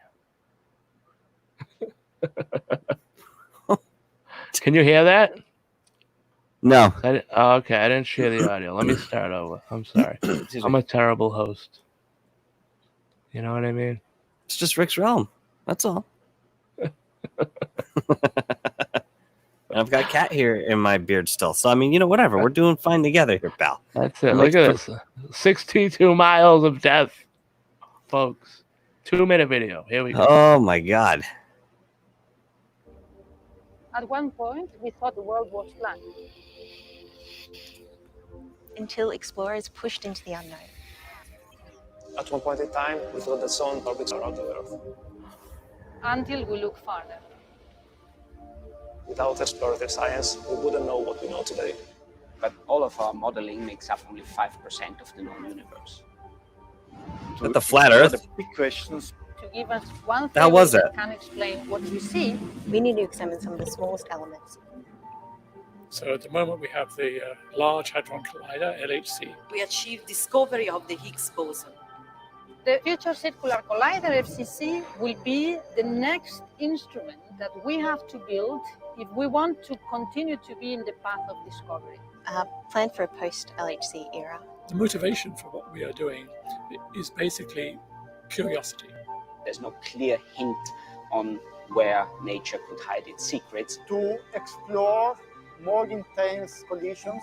[SPEAKER 1] Can you hear that?
[SPEAKER 2] No.
[SPEAKER 1] Okay, I didn't share the audio. Let me start over. I'm sorry. I'm a terrible host. You know what I mean?
[SPEAKER 2] It's just Rick's realm. That's all. I've got cat hair in my beard still. So, whatever. We're doing fine together here, pal.
[SPEAKER 1] That's it. Look at this. 62 miles of death, folks. 2-minute video. Here we go.
[SPEAKER 2] Oh, my God.
[SPEAKER 3] At one point, we thought the world was flat.
[SPEAKER 4] Until explorers pushed into the unknown.
[SPEAKER 5] At one point in time, we thought the sun orbits around the Earth.
[SPEAKER 3] Until we look farther.
[SPEAKER 5] Without explorative science, we wouldn't know what we know today.
[SPEAKER 6] But all of our modeling makes up only 5% of the known universe.
[SPEAKER 2] At the flat Earth?
[SPEAKER 7] The big questions.
[SPEAKER 3] To give us one
[SPEAKER 2] How was
[SPEAKER 3] theory
[SPEAKER 2] that?
[SPEAKER 3] Can explain what we see,
[SPEAKER 4] We need to examine some of the smallest elements.
[SPEAKER 8] So at the moment we have the Large Hadron Collider, LHC.
[SPEAKER 9] We achieved discovery of the Higgs boson.
[SPEAKER 3] the Future Circular Collider, FCC, will be the next instrument that we have to build if we want to continue to be in the path of discovery.
[SPEAKER 4] Plan for a post-LHC era.
[SPEAKER 8] The motivation for what we are doing is basically curiosity.
[SPEAKER 6] There's no clear hint on where nature could hide its secrets.
[SPEAKER 7] To explore more intense collisions,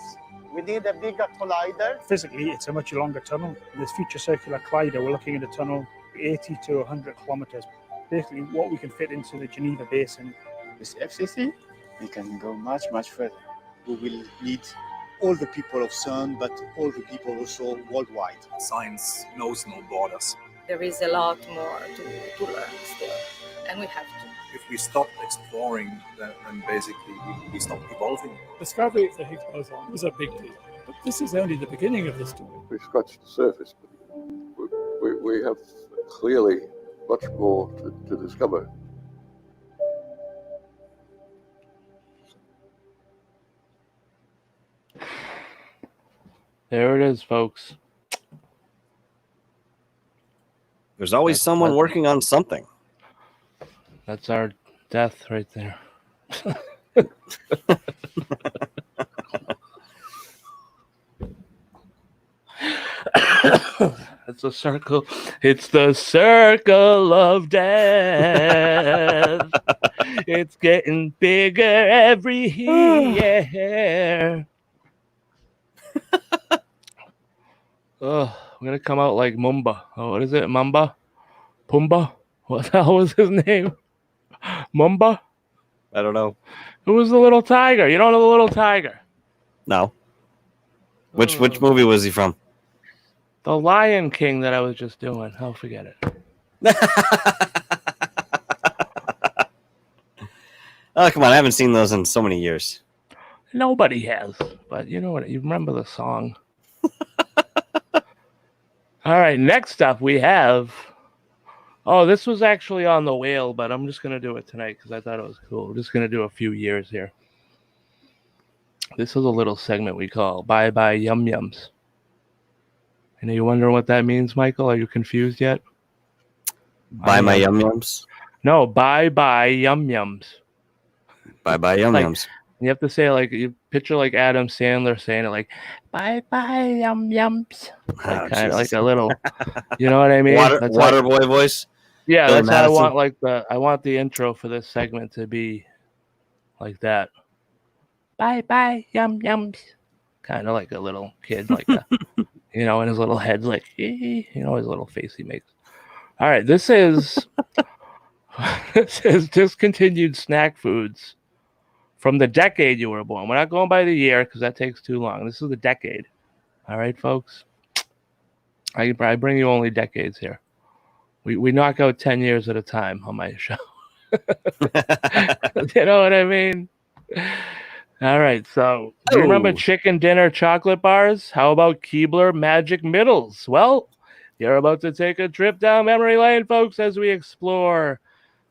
[SPEAKER 7] we need a bigger collider.
[SPEAKER 10] Physically, it's a much longer tunnel. This Future Circular Collider, we're looking at a tunnel 80 to 100 kilometers. Basically, what we can fit into the Geneva Basin.
[SPEAKER 7] With FCC, we can go much, much further. We will need all the people of CERN, but all the people also worldwide.
[SPEAKER 11] Science knows no borders.
[SPEAKER 9] There is a lot more to learn still, and we have to.
[SPEAKER 11] If we stop exploring, then basically we stop evolving.
[SPEAKER 8] Discovery of the Higgs boson was a big deal, but this is only the beginning of the story.
[SPEAKER 12] We've scratched the surface, but we have clearly much more to discover.
[SPEAKER 1] There it is, folks.
[SPEAKER 2] There's always someone working on something.
[SPEAKER 1] That's our death right there. It's a circle. It's the circle of death. It's getting bigger every year. Oh, I'm gonna come out like Mumba. Oh, what is it? Mamba? Pumba? What the hell was his name? Mumba?
[SPEAKER 2] I don't know.
[SPEAKER 1] Who was the little tiger? You don't know the little tiger?
[SPEAKER 2] No. Which movie was he from?
[SPEAKER 1] The Lion King that I was just doing. Oh, forget it.
[SPEAKER 2] Oh, come on. I haven't seen those in so many years.
[SPEAKER 1] Nobody has, but you know what? You remember the song. All right, next up we have. Oh, this was actually on the whale, but I'm just going to do it tonight because I thought it was cool. We're just going to do a few years here. This is a little segment we call Bye Bye Yum Yums. And are you wondering what that means, Michael? Are you confused yet?
[SPEAKER 2] Buy my Yum Yums?
[SPEAKER 1] No, Bye Bye Yum Yums.
[SPEAKER 2] Bye Bye Yum Yums.
[SPEAKER 1] You have to say it like, you picture like Adam Sandler saying it like, Bye Bye Yum Yums. Like, kind of like a little, you know what I mean?
[SPEAKER 2] Water boy voice?
[SPEAKER 1] Yeah,
[SPEAKER 2] Billy
[SPEAKER 1] that's how
[SPEAKER 2] Madison?
[SPEAKER 1] I want the intro for this segment to be like that. Bye bye yum yums. Kind of like a little kid, like a, you know, and his little head's like, you know, his little face he makes. All right, this is discontinued snack foods from the decade you were born. We're not going by the year because that takes too long. This is the decade. All right, folks. I bring you only decades here. We knock out 10 years at a time on my show. You know what I mean? All right, so do you remember chicken dinner chocolate bars? How about Keebler Magic Middles? Well, you're about to take a trip down memory lane, folks, as we explore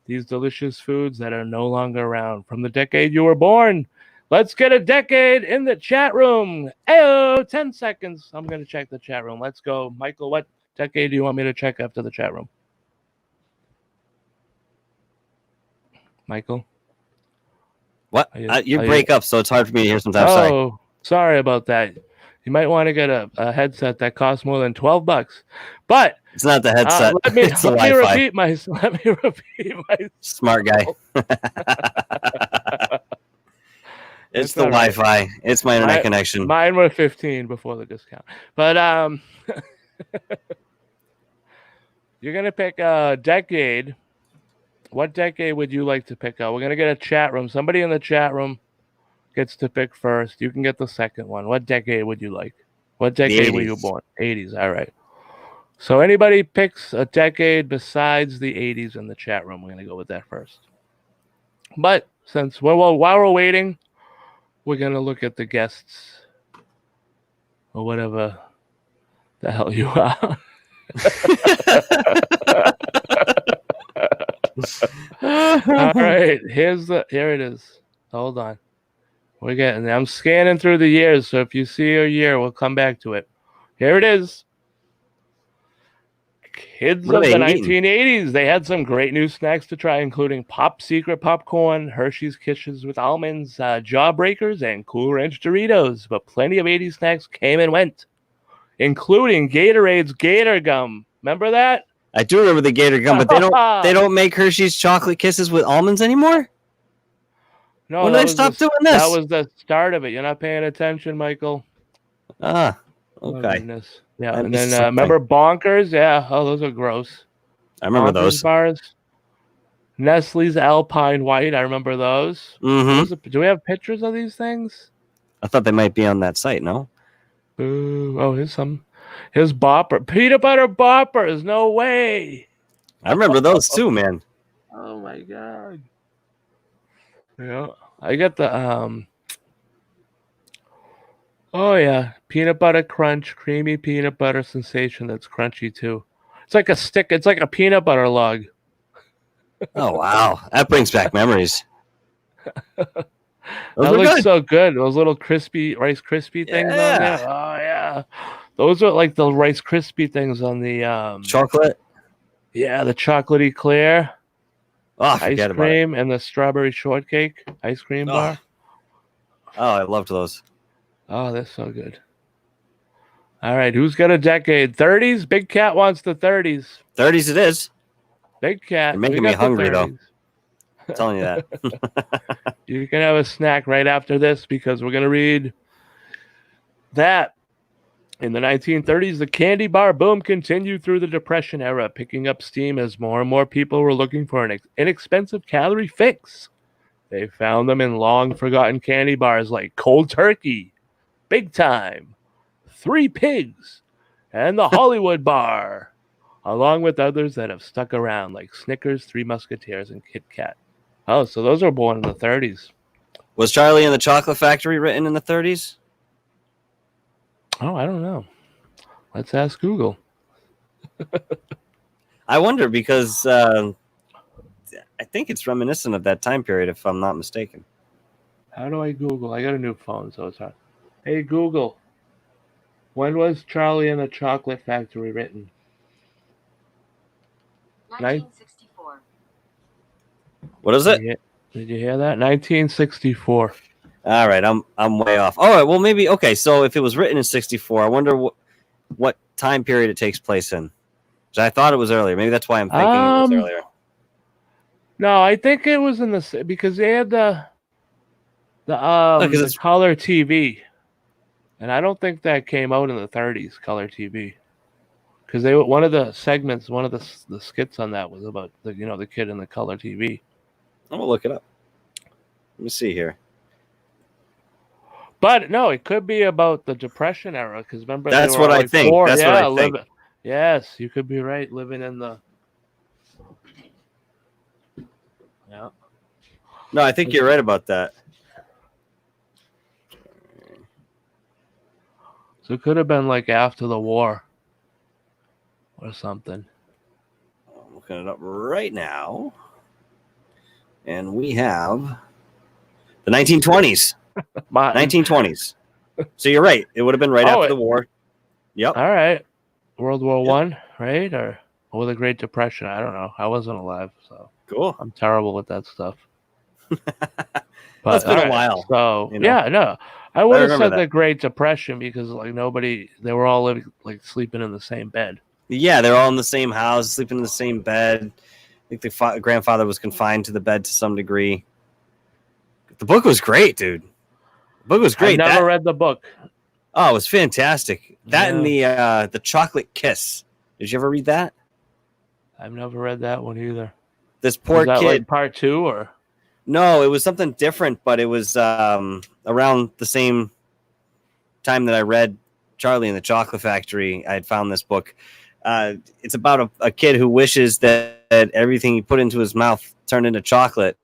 [SPEAKER 1] these delicious foods that are no longer around from the decade you were born. Let's get a decade in the chat room. Ayo, 10 seconds. I'm going to check the chat room. Let's go. Michael, what decade do you want me to check after the chat room? Michael?
[SPEAKER 2] What? You break up, so it's hard for me to hear sometimes.
[SPEAKER 1] Oh, sorry about that. You might want to get a headset that costs more than $12. But
[SPEAKER 2] it's not the headset.
[SPEAKER 1] Let me repeat my
[SPEAKER 2] smart guy. It's the Wi-Fi. It's my internet connection.
[SPEAKER 1] Mine were 15 before the discount. But you're gonna pick a decade. What decade would you like to pick up? We're gonna get a chat room. Somebody in the chat room gets to pick first. You can get the second one. What decade would you like? What decade were you born? 80s. All right. So anybody picks a decade besides the 80s in the chat room, we're gonna go with that first. But since while we're waiting, we're gonna look at the guests or whatever the hell you are. All right, here it is. Hold on. We're getting there. I'm scanning through the years, so if you see a year, we'll come back to it. Here it is. Kids of the 1980s. They had some great new snacks to try, including Pop Secret popcorn, Hershey's Kisses with almonds, Jawbreakers, and Cool Ranch Doritos. But plenty of 80s snacks came and went, including Gatorade's Gator Gum. Remember that?
[SPEAKER 2] I do remember the Gator Gum, but they don't make Hershey's Chocolate Kisses with almonds anymore?
[SPEAKER 1] No,
[SPEAKER 2] when did I stop doing this?
[SPEAKER 1] That was the start of it. You're not paying attention, Michael.
[SPEAKER 2] Okay.
[SPEAKER 1] Oh, yeah, and then remember Bonkers? Yeah, oh, those are gross.
[SPEAKER 2] I remember
[SPEAKER 1] Bonkers
[SPEAKER 2] those
[SPEAKER 1] bars. Nestle's Alpine White. I remember those.
[SPEAKER 2] Mm-hmm.
[SPEAKER 1] Do we have pictures of these things?
[SPEAKER 2] I thought they might be on that site. No.
[SPEAKER 1] Ooh, oh, here's some. Here's Bopper. Peanut butter Boppers. No way.
[SPEAKER 2] I remember those too, man.
[SPEAKER 1] Oh my god. Yeah, I got the oh yeah, peanut butter crunch, creamy peanut butter sensation that's crunchy too. It's like a stick. It's like a peanut butter log.
[SPEAKER 2] Oh wow, that brings back memories.
[SPEAKER 1] That looks so good. Those little crispy Rice Krispie things on there. Oh yeah, those are like the Rice Krispie things on the
[SPEAKER 2] chocolate.
[SPEAKER 1] Yeah, the chocolatey clear.
[SPEAKER 2] Oh,
[SPEAKER 1] ice cream and the strawberry shortcake ice cream bar.
[SPEAKER 2] Oh, I loved those.
[SPEAKER 1] Oh, they're so good. All right, who's got a decade? 30s? Big Cat wants the 30s.
[SPEAKER 2] 30s it is.
[SPEAKER 1] Big Cat.
[SPEAKER 2] You're making me hungry, though. I'm telling you that.
[SPEAKER 1] You can have a snack right after this because we're going to read that. In the 1930s, the candy bar boom continued through the Depression era, picking up steam as more and more people were looking for an inexpensive calorie fix. They found them in long-forgotten candy bars like Cold Turkey, Big Time, Three Pigs, and the Hollywood Bar, along with others that have stuck around like Snickers, Three Musketeers, and Kit Kat. Oh, so those were born in the 30s.
[SPEAKER 2] Was Charlie and the Chocolate Factory written in the 30s?
[SPEAKER 1] Oh, I don't know. Let's ask Google.
[SPEAKER 2] I wonder because I think it's reminiscent of that time period, if I'm not mistaken.
[SPEAKER 1] How do I Google? I got a new phone, so it's hard. Hey, Google. When was Charlie and the Chocolate Factory written?
[SPEAKER 13] 1964.
[SPEAKER 2] What is it?
[SPEAKER 1] Did you hear that? 1964.
[SPEAKER 2] All right, I'm way off. All right, well maybe okay. So if it was written in '64, I wonder what time period it takes place in. I thought it was earlier. Maybe that's why I'm thinking it was earlier.
[SPEAKER 1] No, I think it was in the because they had the color TV, and I don't think that came out in the 30s. Color TV, because one of the segments, one of the skits on that was about the kid in the color TV.
[SPEAKER 2] I'm gonna look it up. Let me see here.
[SPEAKER 1] But no, it could be about the Depression era because remember
[SPEAKER 2] that's what I think.
[SPEAKER 1] Poor.
[SPEAKER 2] That's what I think.
[SPEAKER 1] Yes, you could be right. Living in the
[SPEAKER 2] No, I think you're right about that.
[SPEAKER 1] So it could have been like after the war or something.
[SPEAKER 2] I'm looking it up right now, and we have the 1920s. 1920s. So you're right. It would have been right after the war. Yep.
[SPEAKER 1] All right. World War I, right? Or the Great Depression. I don't know. I wasn't alive, so
[SPEAKER 2] cool.
[SPEAKER 1] I'm terrible with that stuff.
[SPEAKER 2] But it's been a while.
[SPEAKER 1] So yeah, no. I would have said the Great Depression because they were all living, sleeping in the same bed.
[SPEAKER 2] Yeah, they're all in the same house, sleeping in the same bed. I think the grandfather was confined to the bed to some degree. The book was great, dude. The book was great.
[SPEAKER 1] I never read the book.
[SPEAKER 2] Oh, it was fantastic. That and the Chocolate Kiss. Did you ever read that?
[SPEAKER 1] I've never read that one either.
[SPEAKER 2] This poor
[SPEAKER 1] kid.
[SPEAKER 2] Like
[SPEAKER 1] part 2 or?
[SPEAKER 2] No, it was something different, but it was around the same time that I read Charlie and the Chocolate Factory. I had found this book. It's about a kid who wishes that everything he put into his mouth turned into chocolate.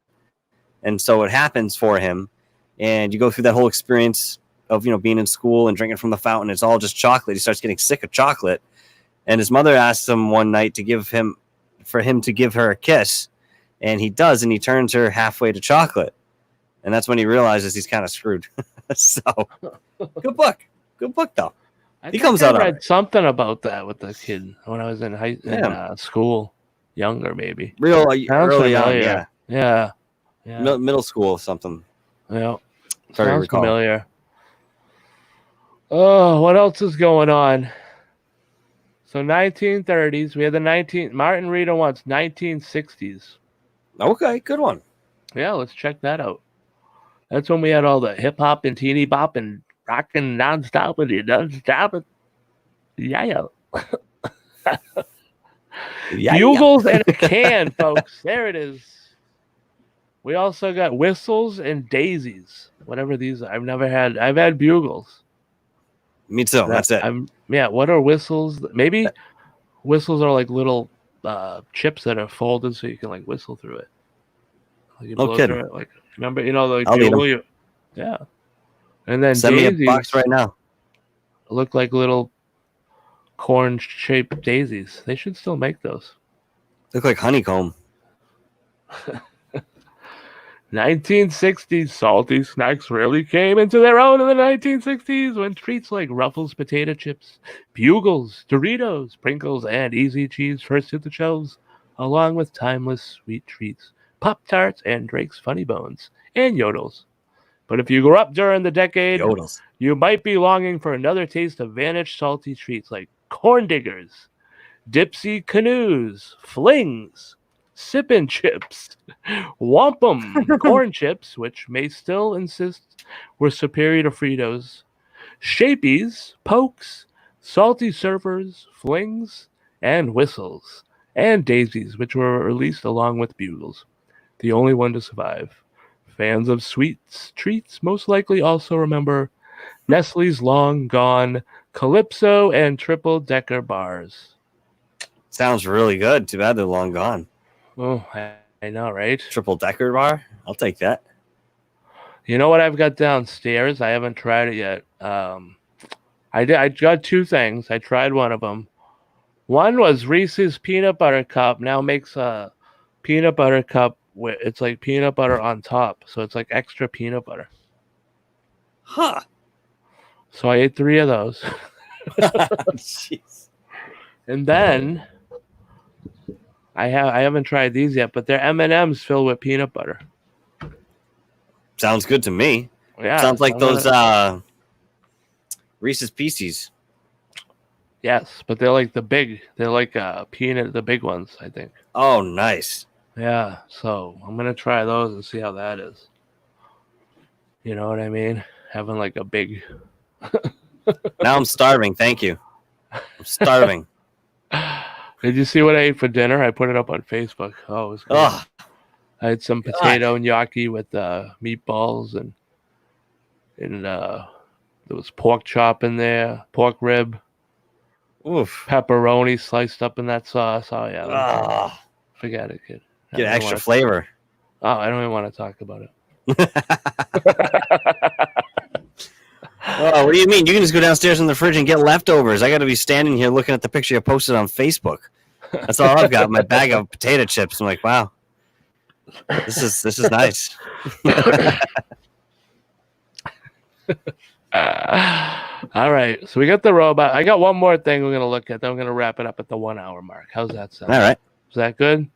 [SPEAKER 2] And so it happens for him. And you go through that whole experience of, being in school and drinking from the fountain. It's all just chocolate. He starts getting sick of chocolate. And his mother asks him one night for him to give her a kiss. And he does, and he turns her halfway to chocolate. And that's when he realizes he's kind of screwed. So, good book. Good book, though.
[SPEAKER 1] I read something about that with the kid when I was in school. Younger, maybe.
[SPEAKER 2] Real early on, yeah.
[SPEAKER 1] Yeah.
[SPEAKER 2] Middle school or something.
[SPEAKER 1] Yeah. Sounds familiar. Oh, what else is going on? So 1930s, we had Martin Reader wants 1960s.
[SPEAKER 2] Okay, good one.
[SPEAKER 1] Yeah, let's check that out. That's when we had all the hip hop and teeny bop and rockin' nonstop and you don't stop it. Yeah. Bugles and a can, folks. There it is. We also got whistles and daisies. Whatever these are. I've had bugles.
[SPEAKER 2] Me too. That's it.
[SPEAKER 1] What are whistles? Maybe whistles are like little chips that are folded so you can whistle through it. You blow through it, remember, bugle, yeah. And then
[SPEAKER 2] send
[SPEAKER 1] daisies
[SPEAKER 2] me a box right now.
[SPEAKER 1] Look like little corn-shaped daisies. They should still make those.
[SPEAKER 2] Look like honeycomb.
[SPEAKER 1] 1960s salty snacks really came into their own in the 1960s when treats like Ruffles potato chips, Bugles, Doritos, Pringles, and Easy Cheese first hit the shelves, along with timeless sweet treats, Pop-Tarts, and Drake's Funny Bones, and Yodels. But if you grew up during the decade,
[SPEAKER 2] Yodels,
[SPEAKER 1] you might be longing for another taste of vanished salty treats like Corn Diggers, Dipsy Canoes, Flings, Sippin' Chips, Wampum Corn Chips, which may still insist were superior to Fritos, Shapies, Pokes, Salty Surfers, Flings, and Whistles, and Daisies, which were released along with Bugles. The only one to survive. Fans of sweets treats most likely also remember Nestle's long gone Calypso and Triple Decker bars.
[SPEAKER 2] Sounds really good. Too bad they're long gone.
[SPEAKER 1] Oh, I know, right?
[SPEAKER 2] Triple decker bar. I'll take that.
[SPEAKER 1] You know what I've got downstairs? I haven't tried it yet. I got two things. I tried one of them. One was Reese's peanut butter cup. Now makes a peanut butter cup where it's like peanut butter on top, so it's like extra peanut butter.
[SPEAKER 2] Huh.
[SPEAKER 1] So I ate 3 of those.
[SPEAKER 2] Jeez.
[SPEAKER 1] And then I haven't tried these yet, but they're M&Ms filled with peanut butter.
[SPEAKER 2] Sounds good to me.
[SPEAKER 1] Yeah,
[SPEAKER 2] sounds like
[SPEAKER 1] I'm
[SPEAKER 2] those
[SPEAKER 1] gonna-
[SPEAKER 2] Reese's Pieces.
[SPEAKER 1] Yes, but they're like the big. They're like peanut, the big ones, I think.
[SPEAKER 2] Oh, nice.
[SPEAKER 1] Yeah, so I'm gonna try those and see how that is. You know what I mean? Having like a big.
[SPEAKER 2] Now I'm starving. Thank you. I'm starving.
[SPEAKER 1] Did you see what I ate for dinner? I put it up on Facebook. Oh, it was good.
[SPEAKER 2] Oh,
[SPEAKER 1] I had some potato gnocchi with meatballs and there was pork chop in there, pork rib, pepperoni sliced up in that sauce. Oh yeah, forget it, kid.
[SPEAKER 2] Get extra flavor.
[SPEAKER 1] Oh, I don't even want to talk about it.
[SPEAKER 2] Oh, what do you mean? You can just go downstairs in the fridge and get leftovers. I got to be standing here looking at the picture you posted on Facebook. That's all I've got. My bag of potato chips. I'm like, wow, this is nice.
[SPEAKER 1] All right, so we got the robot. I got one more thing we're gonna look at. Then we're gonna wrap it up at the 1 hour mark. How's that sound?
[SPEAKER 2] All right.
[SPEAKER 1] Is that good?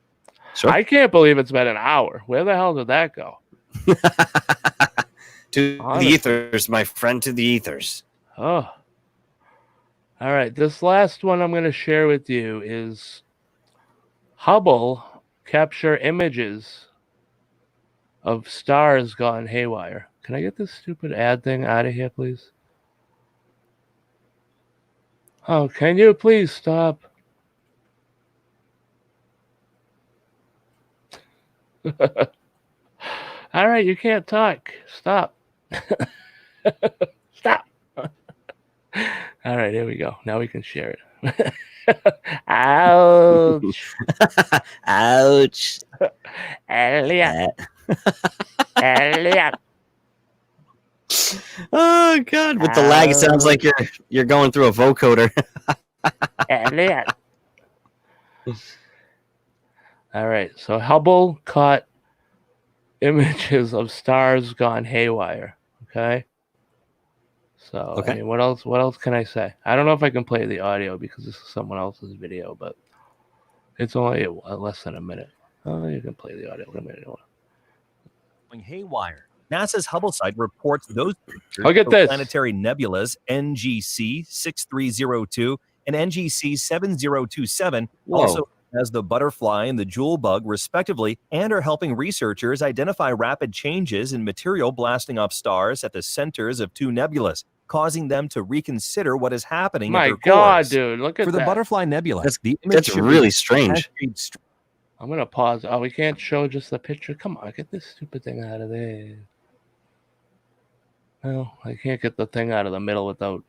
[SPEAKER 2] Sure.
[SPEAKER 1] I can't believe it's been an hour. Where the hell did that go?
[SPEAKER 2] To the ethers, my friend, to the ethers.
[SPEAKER 1] Oh. All right. This last one I'm going to share with you is Hubble capture images of stars gone haywire. Can I get this stupid ad thing out of here, please? Oh, can you please stop? All right, you can't talk. Stop. Stop. All right, here we go. Now we can share it. Ouch.
[SPEAKER 2] Ouch.
[SPEAKER 1] Elliot. Elliot.
[SPEAKER 2] Oh God! With the lag, it sounds like you're going through a vocoder.
[SPEAKER 1] Elliot. All right, so Hubble caught images of stars gone haywire. Okay. So I mean, what else can I say? I don't know if I can play the audio because this is someone else's video, but it's only less than a minute. Oh, you can play the audio.
[SPEAKER 14] Going haywire. NASA's Hubble site reports those pictures
[SPEAKER 1] Look at
[SPEAKER 14] of
[SPEAKER 1] this.
[SPEAKER 14] planetary nebulas NGC 6302 and NGC 7027, also as the butterfly and the jewel bug, respectively, and are helping researchers identify rapid changes in material blasting off stars at the centers of 2 nebulas, causing them to reconsider what is happening at
[SPEAKER 1] My
[SPEAKER 14] their
[SPEAKER 1] God,
[SPEAKER 14] cores.
[SPEAKER 1] dude, look at
[SPEAKER 14] For the
[SPEAKER 1] that.
[SPEAKER 14] butterfly nebula, the image
[SPEAKER 2] That's
[SPEAKER 14] should
[SPEAKER 2] really
[SPEAKER 14] be
[SPEAKER 2] strange.
[SPEAKER 1] I'm gonna pause. Oh, we can't show just the picture. Come on, get this stupid thing out of there. No, I can't get the thing out of the middle without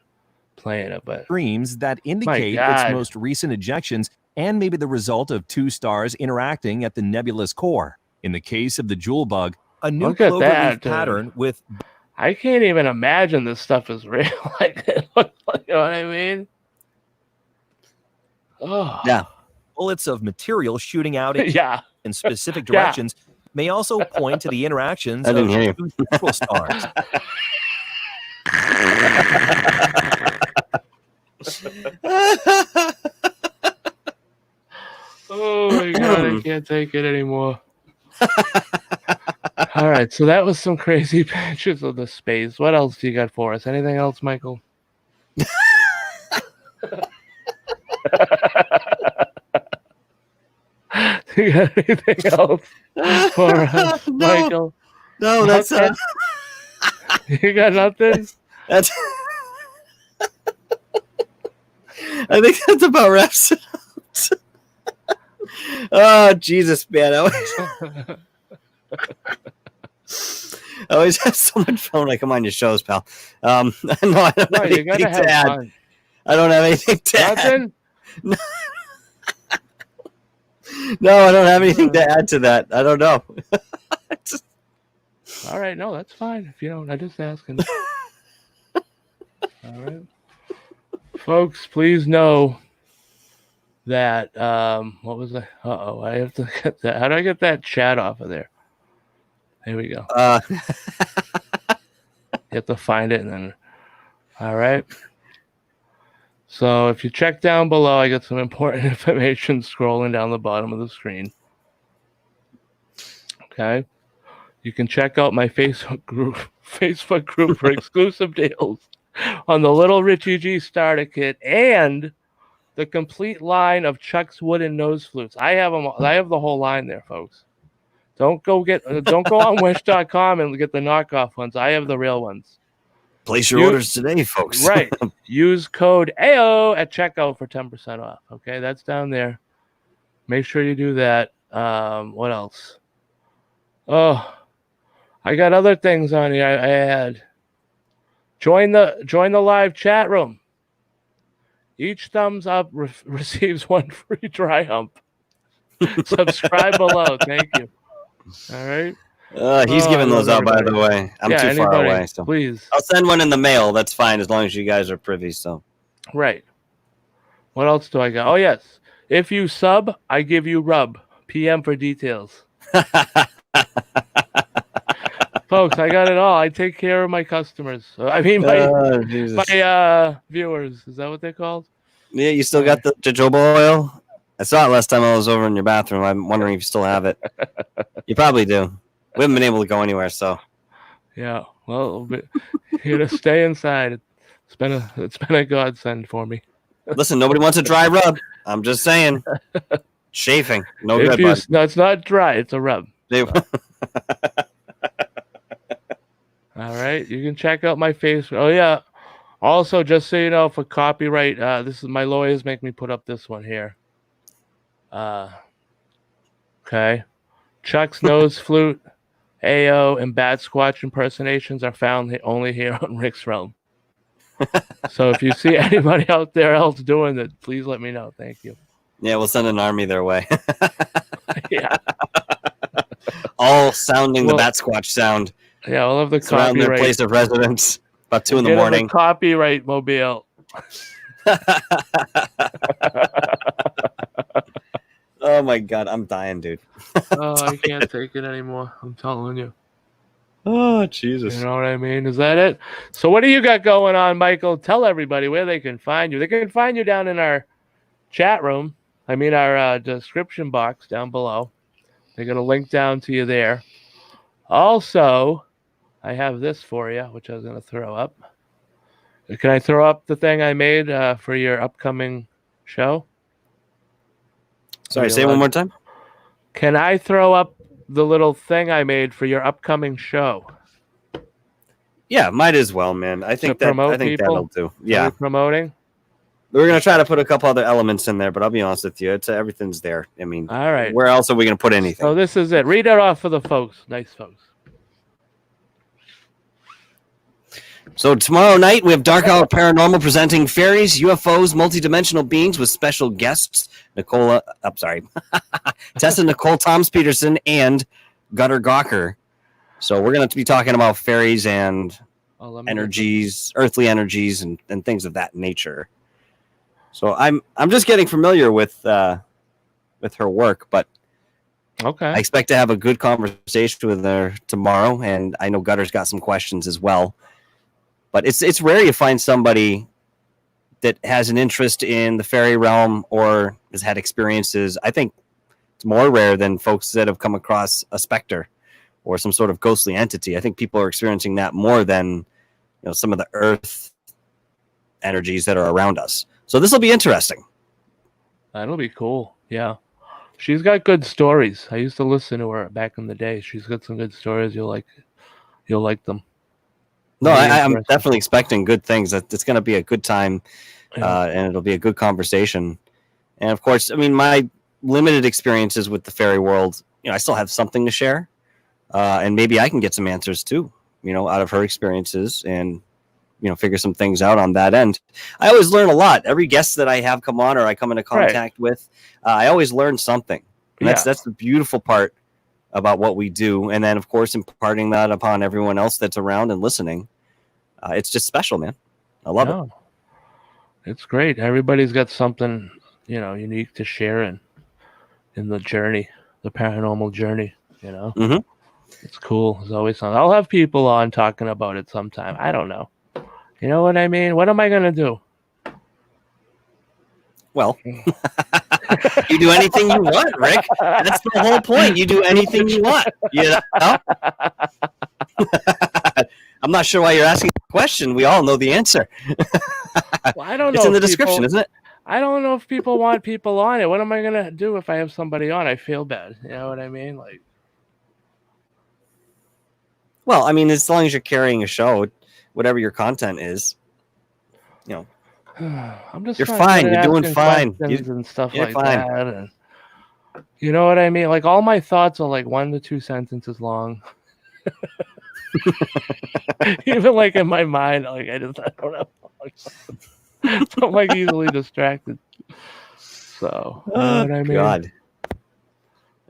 [SPEAKER 1] playing it. But
[SPEAKER 14] streams that indicate its
[SPEAKER 1] God.
[SPEAKER 14] most recent ejections and maybe the result of 2 stars interacting at the nebula's core. In the case of the jewel bug, a new
[SPEAKER 1] Look at
[SPEAKER 14] cloverleaf
[SPEAKER 1] that, dude.
[SPEAKER 14] pattern with
[SPEAKER 1] I can't even imagine this stuff is real. Like, it looks like, you know what I mean? Oh,
[SPEAKER 2] yeah.
[SPEAKER 14] Bullets of material shooting out in,
[SPEAKER 1] Yeah.
[SPEAKER 14] in specific
[SPEAKER 1] Yeah.
[SPEAKER 14] directions may also point to the interactions
[SPEAKER 2] I
[SPEAKER 14] of
[SPEAKER 2] didn't hear you.
[SPEAKER 14] 2 neutral stars.
[SPEAKER 1] Oh my God, I can't take it anymore. All right, so that was some crazy pictures of the space. What else do you got for us? Anything else, Michael? Do you got anything else for us, Michael?
[SPEAKER 2] No, that's
[SPEAKER 1] Nothing? You got nothing?
[SPEAKER 2] That's. I think that's about wraps it up. Oh Jesus, man! I always have so much fun when I come on your shows, pal. No, I don't have
[SPEAKER 1] No, you
[SPEAKER 2] anything
[SPEAKER 1] gotta
[SPEAKER 2] to
[SPEAKER 1] have
[SPEAKER 2] add.
[SPEAKER 1] fun.
[SPEAKER 2] I don't have anything to add.
[SPEAKER 1] Nothing?
[SPEAKER 2] No, I don't have anything to add to that. I don't know.
[SPEAKER 1] All right, no, that's fine. If you don't, I'm just asking. All right, folks, please know that what was that? I have to get that. How do I get that chat off of there? There we go. You have to find it and then. All right. So if you check down below, I got some important information scrolling down the bottom of the screen. Okay. You can check out my Facebook group for exclusive deals on the Little Richie G starter kit and the complete line of Chuck's wooden nose flutes. I have them. I have the whole line there, folks. Don't go on Wish.com and get the knockoff ones. I have the real ones.
[SPEAKER 2] Place your orders today, folks.
[SPEAKER 1] Right. Use code AO at checkout for 10% off. Okay, that's down there. Make sure you do that. What else? Oh, I got other things on here. I had join the live chat room. Each thumbs up receives one free dry hump. Subscribe below. Thank you. All right.
[SPEAKER 2] He's giving those out, by the way. I'm too far away, so
[SPEAKER 1] please.
[SPEAKER 2] I'll send one in the mail. That's fine as long as you guys are privy. So,
[SPEAKER 1] right. What else do I got? Oh yes, if you sub, I give you rub. PM for details. Folks, I got it all. I take care of my customers. I mean, my viewers. Is that what they're called?
[SPEAKER 2] Yeah, you still got the jojoba oil? I saw it last time I was over in your bathroom. I'm wondering if you still have it. You probably do. We haven't been able to go anywhere, so.
[SPEAKER 1] Yeah, well, here to stay inside. It's been a godsend for me.
[SPEAKER 2] Listen, nobody wants a dry rub. I'm just saying. Chafing. No good, bud.
[SPEAKER 1] No, it's not dry. It's a rub. All right, you can check out my Facebook. Oh yeah. Also, just so you know, for copyright, this is my lawyers make me put up this one here. Okay. Chuck's nose flute, AO, and Bat Squatch impersonations are found only here on Rick's Realm. So if you see anybody out there else doing it, please let me know. Thank you.
[SPEAKER 2] Yeah, we'll send an army their way.
[SPEAKER 1] Yeah.
[SPEAKER 2] All sounding the Bat Squatch sound.
[SPEAKER 1] Yeah, we'll have the
[SPEAKER 2] surround
[SPEAKER 1] copyright.
[SPEAKER 2] their place of residence about 2 in the morning.
[SPEAKER 1] Copyright mobile.
[SPEAKER 2] Oh my god, I'm dying, dude.
[SPEAKER 1] I can't take it anymore. I'm telling you.
[SPEAKER 2] Oh, Jesus.
[SPEAKER 1] You know what I mean? Is that it? So what do you got going on, Michael? Tell everybody where they can find you. They can find you down in our chat room. I mean, our description box down below. They got a link down to you there. Also, I have this for you, which I was going to throw up. Can I throw up the thing I made for your upcoming show?
[SPEAKER 2] Sorry, say it one more time.
[SPEAKER 1] Can I throw up the little thing I made for your upcoming show?
[SPEAKER 2] Yeah, might as well, man. I think that'll do. Yeah,
[SPEAKER 1] promoting.
[SPEAKER 2] We're gonna try to put a couple other elements in there, but I'll be honest with you, it's everything's there. I mean,
[SPEAKER 1] all right.
[SPEAKER 2] Where else are we gonna put anything?
[SPEAKER 1] So this is it. Read it off for the folks. Nice folks.
[SPEAKER 2] So tomorrow night we have Dark Hour Paranormal presenting fairies, UFOs, multidimensional beings with special guests Tessa Nicole Toms Peterson and Gutter Gawker. So we're going to be talking about fairies and energies, earthly energies, and things of that nature. So I'm just getting familiar with her work, but
[SPEAKER 1] okay,
[SPEAKER 2] I expect to have a good conversation with her tomorrow, and I know Gutter's got some questions as well. But it's rare you find somebody that has an interest in the fairy realm or has had experiences. I think it's more rare than folks that have come across a specter or some sort of ghostly entity. I think people are experiencing that more than some of the earth energies that are around us. So this will be interesting.
[SPEAKER 1] That'll be cool. Yeah. She's got good stories. I used to listen to her back in the day. She's got some good stories. You'll like them.
[SPEAKER 2] No, I'm definitely expecting good things. It's going to be a good time, and it'll be a good conversation. And of course, I mean, my limited experiences with the fairy world, I still have something to share, and maybe I can get some answers too, out of her experiences, and figure some things out on that end. I always learn a lot. Every guest that I have come on or I come into contact with, I always learn something. And that's the beautiful part about what we do. And then, of course, imparting that upon everyone else that's around and listening. It's just special, man. I love it.
[SPEAKER 1] It's great. Everybody's got something, unique to share in the journey, the paranormal journey,
[SPEAKER 2] Mm-hmm.
[SPEAKER 1] It's cool. There's always something. I'll have people on talking about it sometime. I don't know. You know what I mean? What am I going to do?
[SPEAKER 2] Well, you do anything you want, Rick. That's the whole point. You do anything you want. I'm not sure why you're asking the question. We all know the answer.
[SPEAKER 1] Well, I don't know.
[SPEAKER 2] It's in the description, isn't it?
[SPEAKER 1] I don't know if people want people on it. What am I going to do if I have somebody on? I feel bad. You know what I mean? Like,
[SPEAKER 2] well, I mean, as long as you're carrying a show, whatever your content is,
[SPEAKER 1] I'm just
[SPEAKER 2] you're fine. You're doing fine.
[SPEAKER 1] And stuff
[SPEAKER 2] you're
[SPEAKER 1] like
[SPEAKER 2] fine.
[SPEAKER 1] that. And you know what I mean? Like, all my thoughts are like 1 to 2 sentences long. Even like in my mind, like I don't know. I'm like easily distracted. So, you know what I mean?
[SPEAKER 2] God.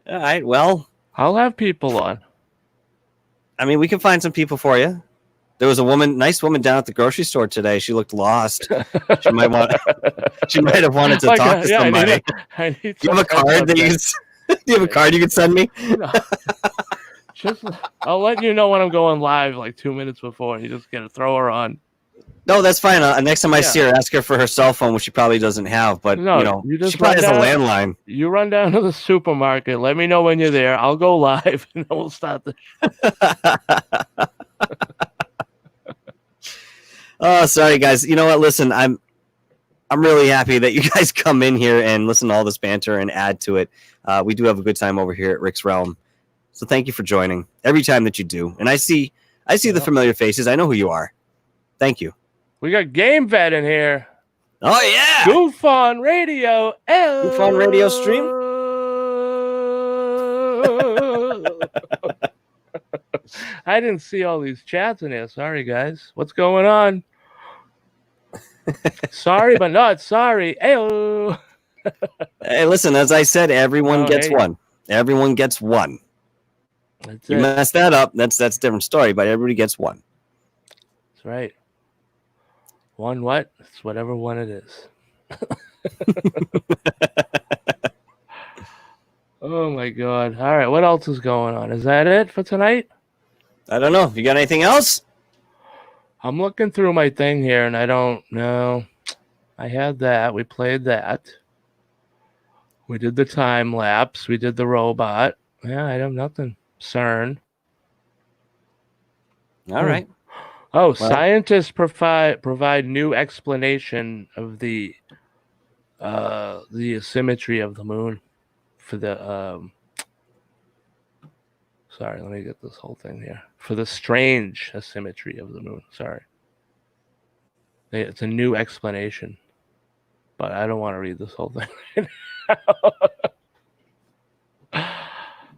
[SPEAKER 2] All right. Well,
[SPEAKER 1] I'll have people on.
[SPEAKER 2] I mean, we can find some people for you. There was a nice woman down at the grocery store today. She looked lost. She might have wanted to talk to somebody.
[SPEAKER 1] I need
[SPEAKER 2] Do you have a card that do you have a card you can send me?
[SPEAKER 1] No. I'll let you know when I'm going live, like 2 minutes before. You just gotta throw her on.
[SPEAKER 2] No, that's fine. Next time I see her, ask her for her cell phone, which she probably doesn't have. But
[SPEAKER 1] you just
[SPEAKER 2] she probably has a landline.
[SPEAKER 1] You run down to the supermarket. Let me know when you're there. I'll go live, and then we'll start the show.
[SPEAKER 2] Oh, sorry, guys. You know what? Listen, I'm really happy that you guys come in here and listen to all this banter and add to it. We do have a good time over here at Rick's Realm. So thank you for joining every time that you do. And I see the familiar faces. I know who you are. Thank you.
[SPEAKER 1] We got Game Vet in here.
[SPEAKER 2] Oh, yeah.
[SPEAKER 1] Goof on Radio.
[SPEAKER 2] Goof on Radio stream.
[SPEAKER 1] I didn't see all these chats in here. Sorry, guys. What's going on? Sorry, but not sorry. Ayo.
[SPEAKER 2] Hey, listen, as I said, everyone gets one. Everyone gets one.
[SPEAKER 1] That's
[SPEAKER 2] you
[SPEAKER 1] it.
[SPEAKER 2] mess that up, that's a different story, but everybody gets one.
[SPEAKER 1] That's right. One what? It's whatever one it is. Oh, my God. All right, what else is going on? Is that it for tonight?
[SPEAKER 2] I don't know. You got anything else?
[SPEAKER 1] I'm looking through my thing here, and I don't know. I had that. We played that. We did the time lapse. We did the robot. Yeah, I have nothing. CERN.
[SPEAKER 2] All right.
[SPEAKER 1] Oh, well, scientists provide new explanation of the asymmetry of the moon for the sorry, let me get this whole thing here. For the strange asymmetry of the moon. Sorry. It's a new explanation. But I don't want to read this whole thing right now.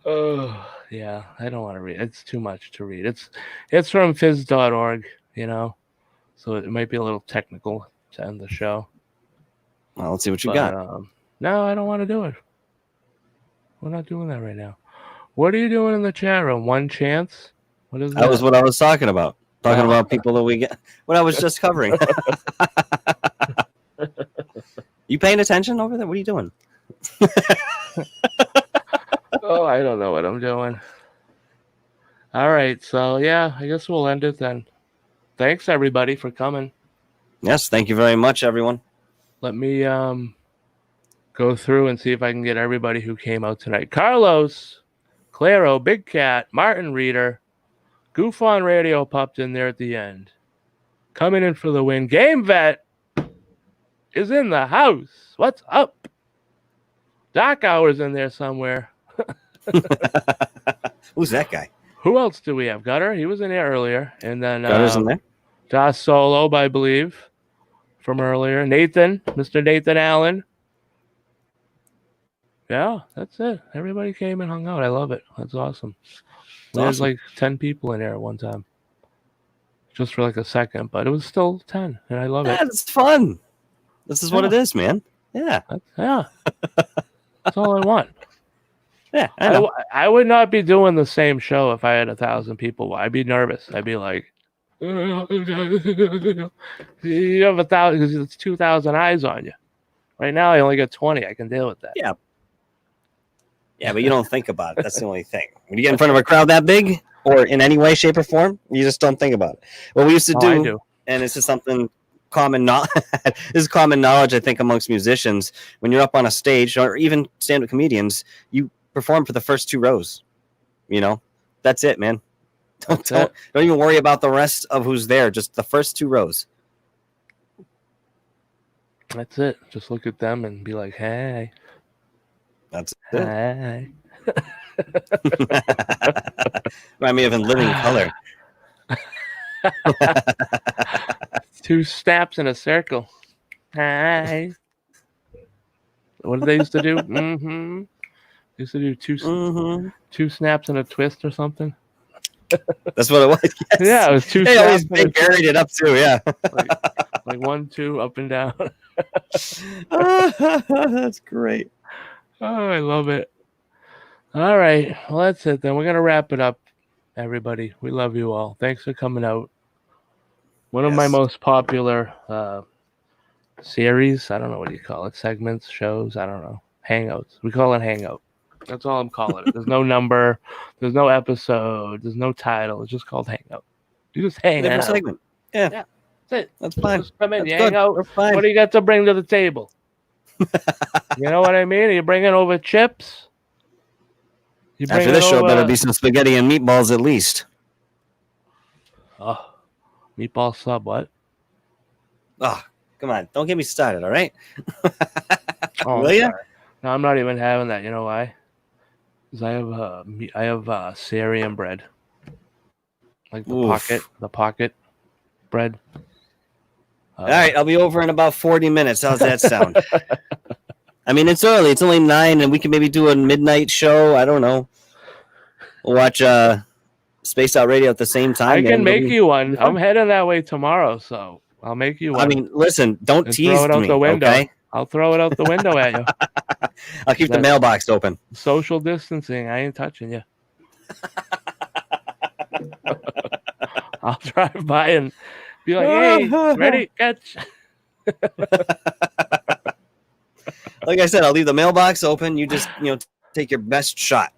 [SPEAKER 1] Oh, yeah. I don't want to read. It's too much to read. It's from phys.org, So it might be a little technical to end the show.
[SPEAKER 2] Well, let's see what you got.
[SPEAKER 1] No, I don't want to do it. We're not doing that right now. What are you doing in the chat room? One chance? What is that?
[SPEAKER 2] That was what I was talking about. Talking about people that we get. What I was just covering. You paying attention over there? What are you doing?
[SPEAKER 1] Oh, I don't know what I'm doing. All right. So, yeah, I guess we'll end it then. Thanks, everybody, for coming.
[SPEAKER 2] Yes, thank you very much, everyone.
[SPEAKER 1] Let me go through and see if I can get everybody who came out tonight. Carlos, Claro, Big Cat, Martin Reader, Goof on Radio popped in there at the end. Coming in for the win. Game Vet is in the house. What's up? Doc Hour's in there somewhere.
[SPEAKER 2] Who's that guy?
[SPEAKER 1] Who else do we have? Gutter. He was in there earlier. And then
[SPEAKER 2] Gutter's in there.
[SPEAKER 1] Das Solo, I believe, from earlier. Nathan, Mr. Nathan Allen. Yeah, that's it. Everybody came and hung out. I love it. That's awesome. There's like 10 people in there at one time. Just for like a second, but it was still 10, and I love it.
[SPEAKER 2] It's fun. This is what it is, man. Yeah.
[SPEAKER 1] That's all I want.
[SPEAKER 2] Yeah, I know.
[SPEAKER 1] I would not be doing the same show if I had 1,000 people. I'd be nervous. I'd be like, you have 1,000 because it's 2,000 eyes on you. Right now, I only got 20. I can deal with that.
[SPEAKER 2] Yeah. Yeah, but you don't think about it. That's the only thing. When you get in front of a crowd that big, or in any way, shape, or form, you just don't think about it. What we used to
[SPEAKER 1] I do.
[SPEAKER 2] and this is something common knowledge. This is common knowledge, I think, amongst musicians. When you're up on a stage, or even stand-up comedians, you perform for the first 2 rows. You know, that's it, man. Don't even worry about the rest of who's there. Just the first 2 rows.
[SPEAKER 1] That's it. Just look at them and be like, hey.
[SPEAKER 2] That's it.
[SPEAKER 1] Hey.
[SPEAKER 2] Remind me of In Living Color.
[SPEAKER 1] 2 snaps in a circle. Hi. What did they used to do? Mm-hmm. They used to do 2 snaps and a twist or something.
[SPEAKER 2] That's what it was. Yes.
[SPEAKER 1] Yeah, it was 2
[SPEAKER 2] They
[SPEAKER 1] snaps.
[SPEAKER 2] always buried it up too. Yeah.
[SPEAKER 1] like 1, 2, up and down.
[SPEAKER 2] That's great.
[SPEAKER 1] Oh, I love it. All right. Well, that's it then. We're going to wrap it up, everybody. We love you all. Thanks for coming out. One of my most popular series, I don't know what you call it, segments, shows, I don't know, hangouts. We call it Hangout. That's all I'm calling it. There's no number, there's no episode, there's no title. It's just called Hangout. You just hang out.
[SPEAKER 2] Segment. Yeah.
[SPEAKER 1] That's it.
[SPEAKER 2] That's fine.
[SPEAKER 1] Just come in,
[SPEAKER 2] That's
[SPEAKER 1] you
[SPEAKER 2] good.
[SPEAKER 1] hang out.
[SPEAKER 2] We're fine.
[SPEAKER 1] What do you got to bring to the table? You know what I mean? Are you bringing over chips? You
[SPEAKER 2] After this show, better be some spaghetti and meatballs at least.
[SPEAKER 1] Oh, meatball sub, what?
[SPEAKER 2] Oh, come on. Don't get me started, all right?
[SPEAKER 1] Oh,
[SPEAKER 2] Will ya?
[SPEAKER 1] No, I'm not even having that. You know why? Because I have Syrian bread, like the pocket bread.
[SPEAKER 2] All right, I'll be over in about 40 minutes. How's that sound? I mean, it's early. It's only 9, and we can maybe do a midnight show. I don't know. We'll watch Spaced Out Radio at the same time.
[SPEAKER 1] I can make you one. I'm heading that way tomorrow, so I'll make you one.
[SPEAKER 2] I mean, listen, don't tease
[SPEAKER 1] throw it out
[SPEAKER 2] me,
[SPEAKER 1] the window.
[SPEAKER 2] okay?
[SPEAKER 1] I'll throw it out the window at you.
[SPEAKER 2] I'll keep the mailbox open.
[SPEAKER 1] Social distancing. I ain't touching you. I'll drive by and be like, hey, ready? Catch.
[SPEAKER 2] Like I said, I'll leave the mailbox open. You just, take your best shot.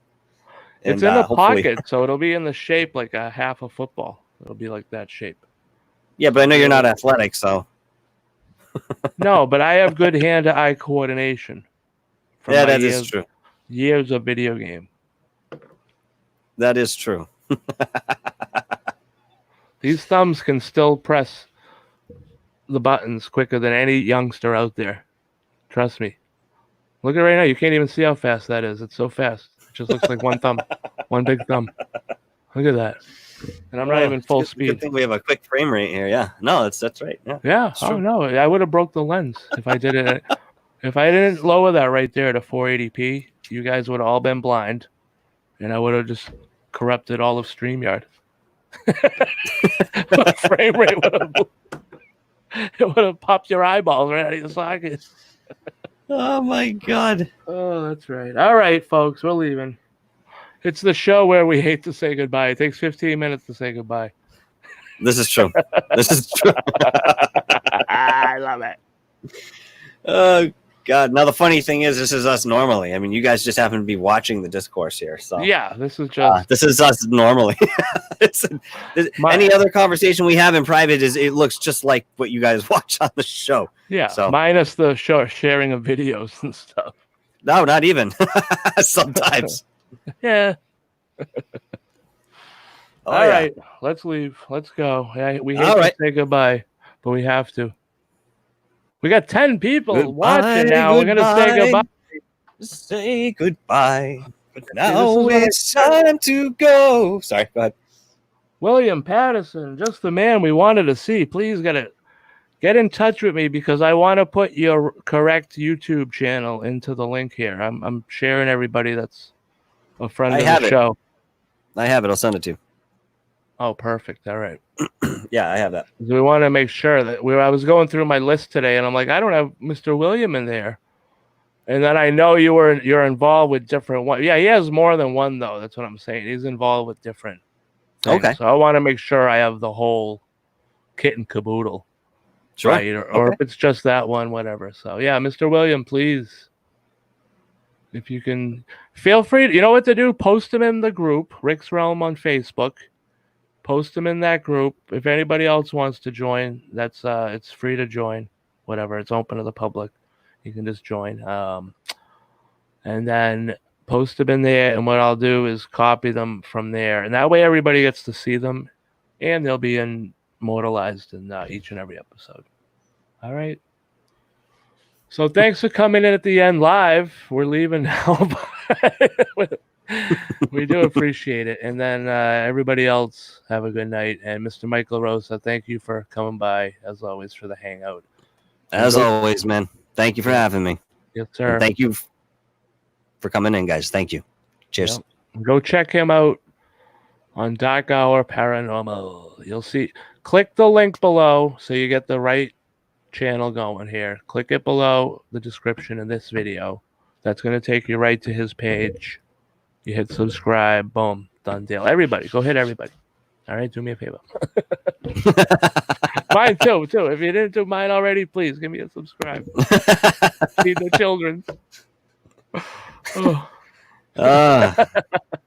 [SPEAKER 1] It's in a pocket, so it'll be in the shape like a half a football. It'll be like that shape.
[SPEAKER 2] Yeah, but I know you're not athletic, so.
[SPEAKER 1] No, but I have good hand-to-eye coordination. From
[SPEAKER 2] Yeah,
[SPEAKER 1] my
[SPEAKER 2] that is true.
[SPEAKER 1] Years of video game.
[SPEAKER 2] That is true.
[SPEAKER 1] These thumbs can still press the buttons quicker than any youngster out there. Trust me. Look at it right now. You can't even see how fast that is. It's so fast. It just looks like one thumb. One big thumb. Look at that. And I'm not even full speed.
[SPEAKER 2] Good thing we have a quick frame rate here. Yeah. No, that's right. Yeah.
[SPEAKER 1] Yeah. Oh, no. I would have broke the lens if I did it. If I didn't lower that right there to 480p, you guys would have all been blind. And I would have just corrupted all of StreamYard. My frame rate would have popped your eyeballs right out of your sockets.
[SPEAKER 2] Oh my God.
[SPEAKER 1] Oh, that's right. All right, folks, we're leaving. It's the show where we hate to say goodbye. It takes 15 minutes to say goodbye.
[SPEAKER 2] This is true. This is true.
[SPEAKER 1] I love it.
[SPEAKER 2] Oh God. Now the funny thing is, this is us normally. I mean, you guys just happen to be watching the discourse here. So
[SPEAKER 1] yeah, this is just
[SPEAKER 2] this is us normally. Any other conversation we have in private it looks just like what you guys watch on the show.
[SPEAKER 1] Yeah,
[SPEAKER 2] so
[SPEAKER 1] minus the sharing of videos and stuff.
[SPEAKER 2] No, not even. Sometimes.
[SPEAKER 1] Yeah.
[SPEAKER 2] All
[SPEAKER 1] right, let's leave. Let's go. We hate to say goodbye, but we have to. We got 10 people watching now. We're gonna say goodbye.
[SPEAKER 2] Say goodbye. But now it's time to go. Sorry, go ahead.
[SPEAKER 1] William Patterson, just the man we wanted to see. Please get in touch with me because I want to put your correct YouTube channel into the link here. I'm sharing everybody that's a friend of the show.
[SPEAKER 2] I have it. I'll send it to you.
[SPEAKER 1] Oh, perfect. All right.
[SPEAKER 2] Yeah, I have that.
[SPEAKER 1] We want to make sure that I was going through my list today, and I'm like, I don't have Mr. William in there. And then I know you're involved with different ones. Yeah, he has more than one though. That's what I'm saying. He's involved with different things.
[SPEAKER 2] Okay.
[SPEAKER 1] So I want to make sure I have the whole kit and caboodle.
[SPEAKER 2] Sure.
[SPEAKER 1] Right? Or
[SPEAKER 2] Okay.
[SPEAKER 1] if it's just that one, whatever. So yeah, Mr. William, please, if you can, feel free to, you know what to do? Post them in the group, Rick's Realm on Facebook. Post them in that group. If anybody else wants to join, that's it's free to join. Whatever, it's open to the public. You can just join. And then post them in there. And what I'll do is copy them from there, and that way everybody gets to see them, and they'll be immortalized in each and every episode. All right. So thanks for coming in at the end live. We're leaving now. We do appreciate it. And then everybody else, have a good night. And Mr. Michael Rosa, thank you for coming by, as always, for the hangout.
[SPEAKER 2] As always, man. Thank you for having me.
[SPEAKER 1] Yes, sir.
[SPEAKER 2] And thank you for coming in, guys. Thank you. Cheers.
[SPEAKER 1] Yep. Go check him out on Dark Hour Paranormal. You'll see. Click the link below so you get the right channel going here. Click it below the description of this video. That's going to take you right to his page. You hit subscribe. Boom. Done deal. Everybody, go hit everybody. All right, do me a favor. Mine too. If you didn't do mine already, please give me a subscribe. Feed the children. Oh.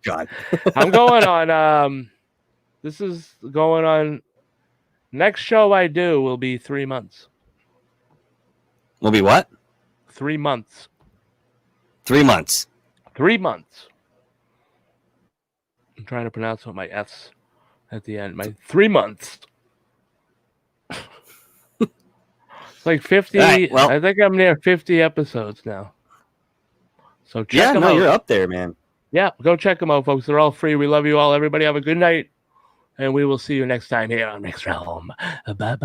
[SPEAKER 2] God.
[SPEAKER 1] I'm going on. This is going on. Next show I do will be 3 months.
[SPEAKER 2] Will be what?
[SPEAKER 1] 3 months.
[SPEAKER 2] 3 months.
[SPEAKER 1] 3 months. I'm trying to pronounce what my S at the end. My 3 months. It's like 50.
[SPEAKER 2] Right, well,
[SPEAKER 1] I think I'm near 50 episodes now. So check them out.
[SPEAKER 2] You're up there, man.
[SPEAKER 1] Yeah, go check them out, folks. They're all free. We love you all. Everybody have a good night. And we will see you next time here on Next Realm. Bye-bye.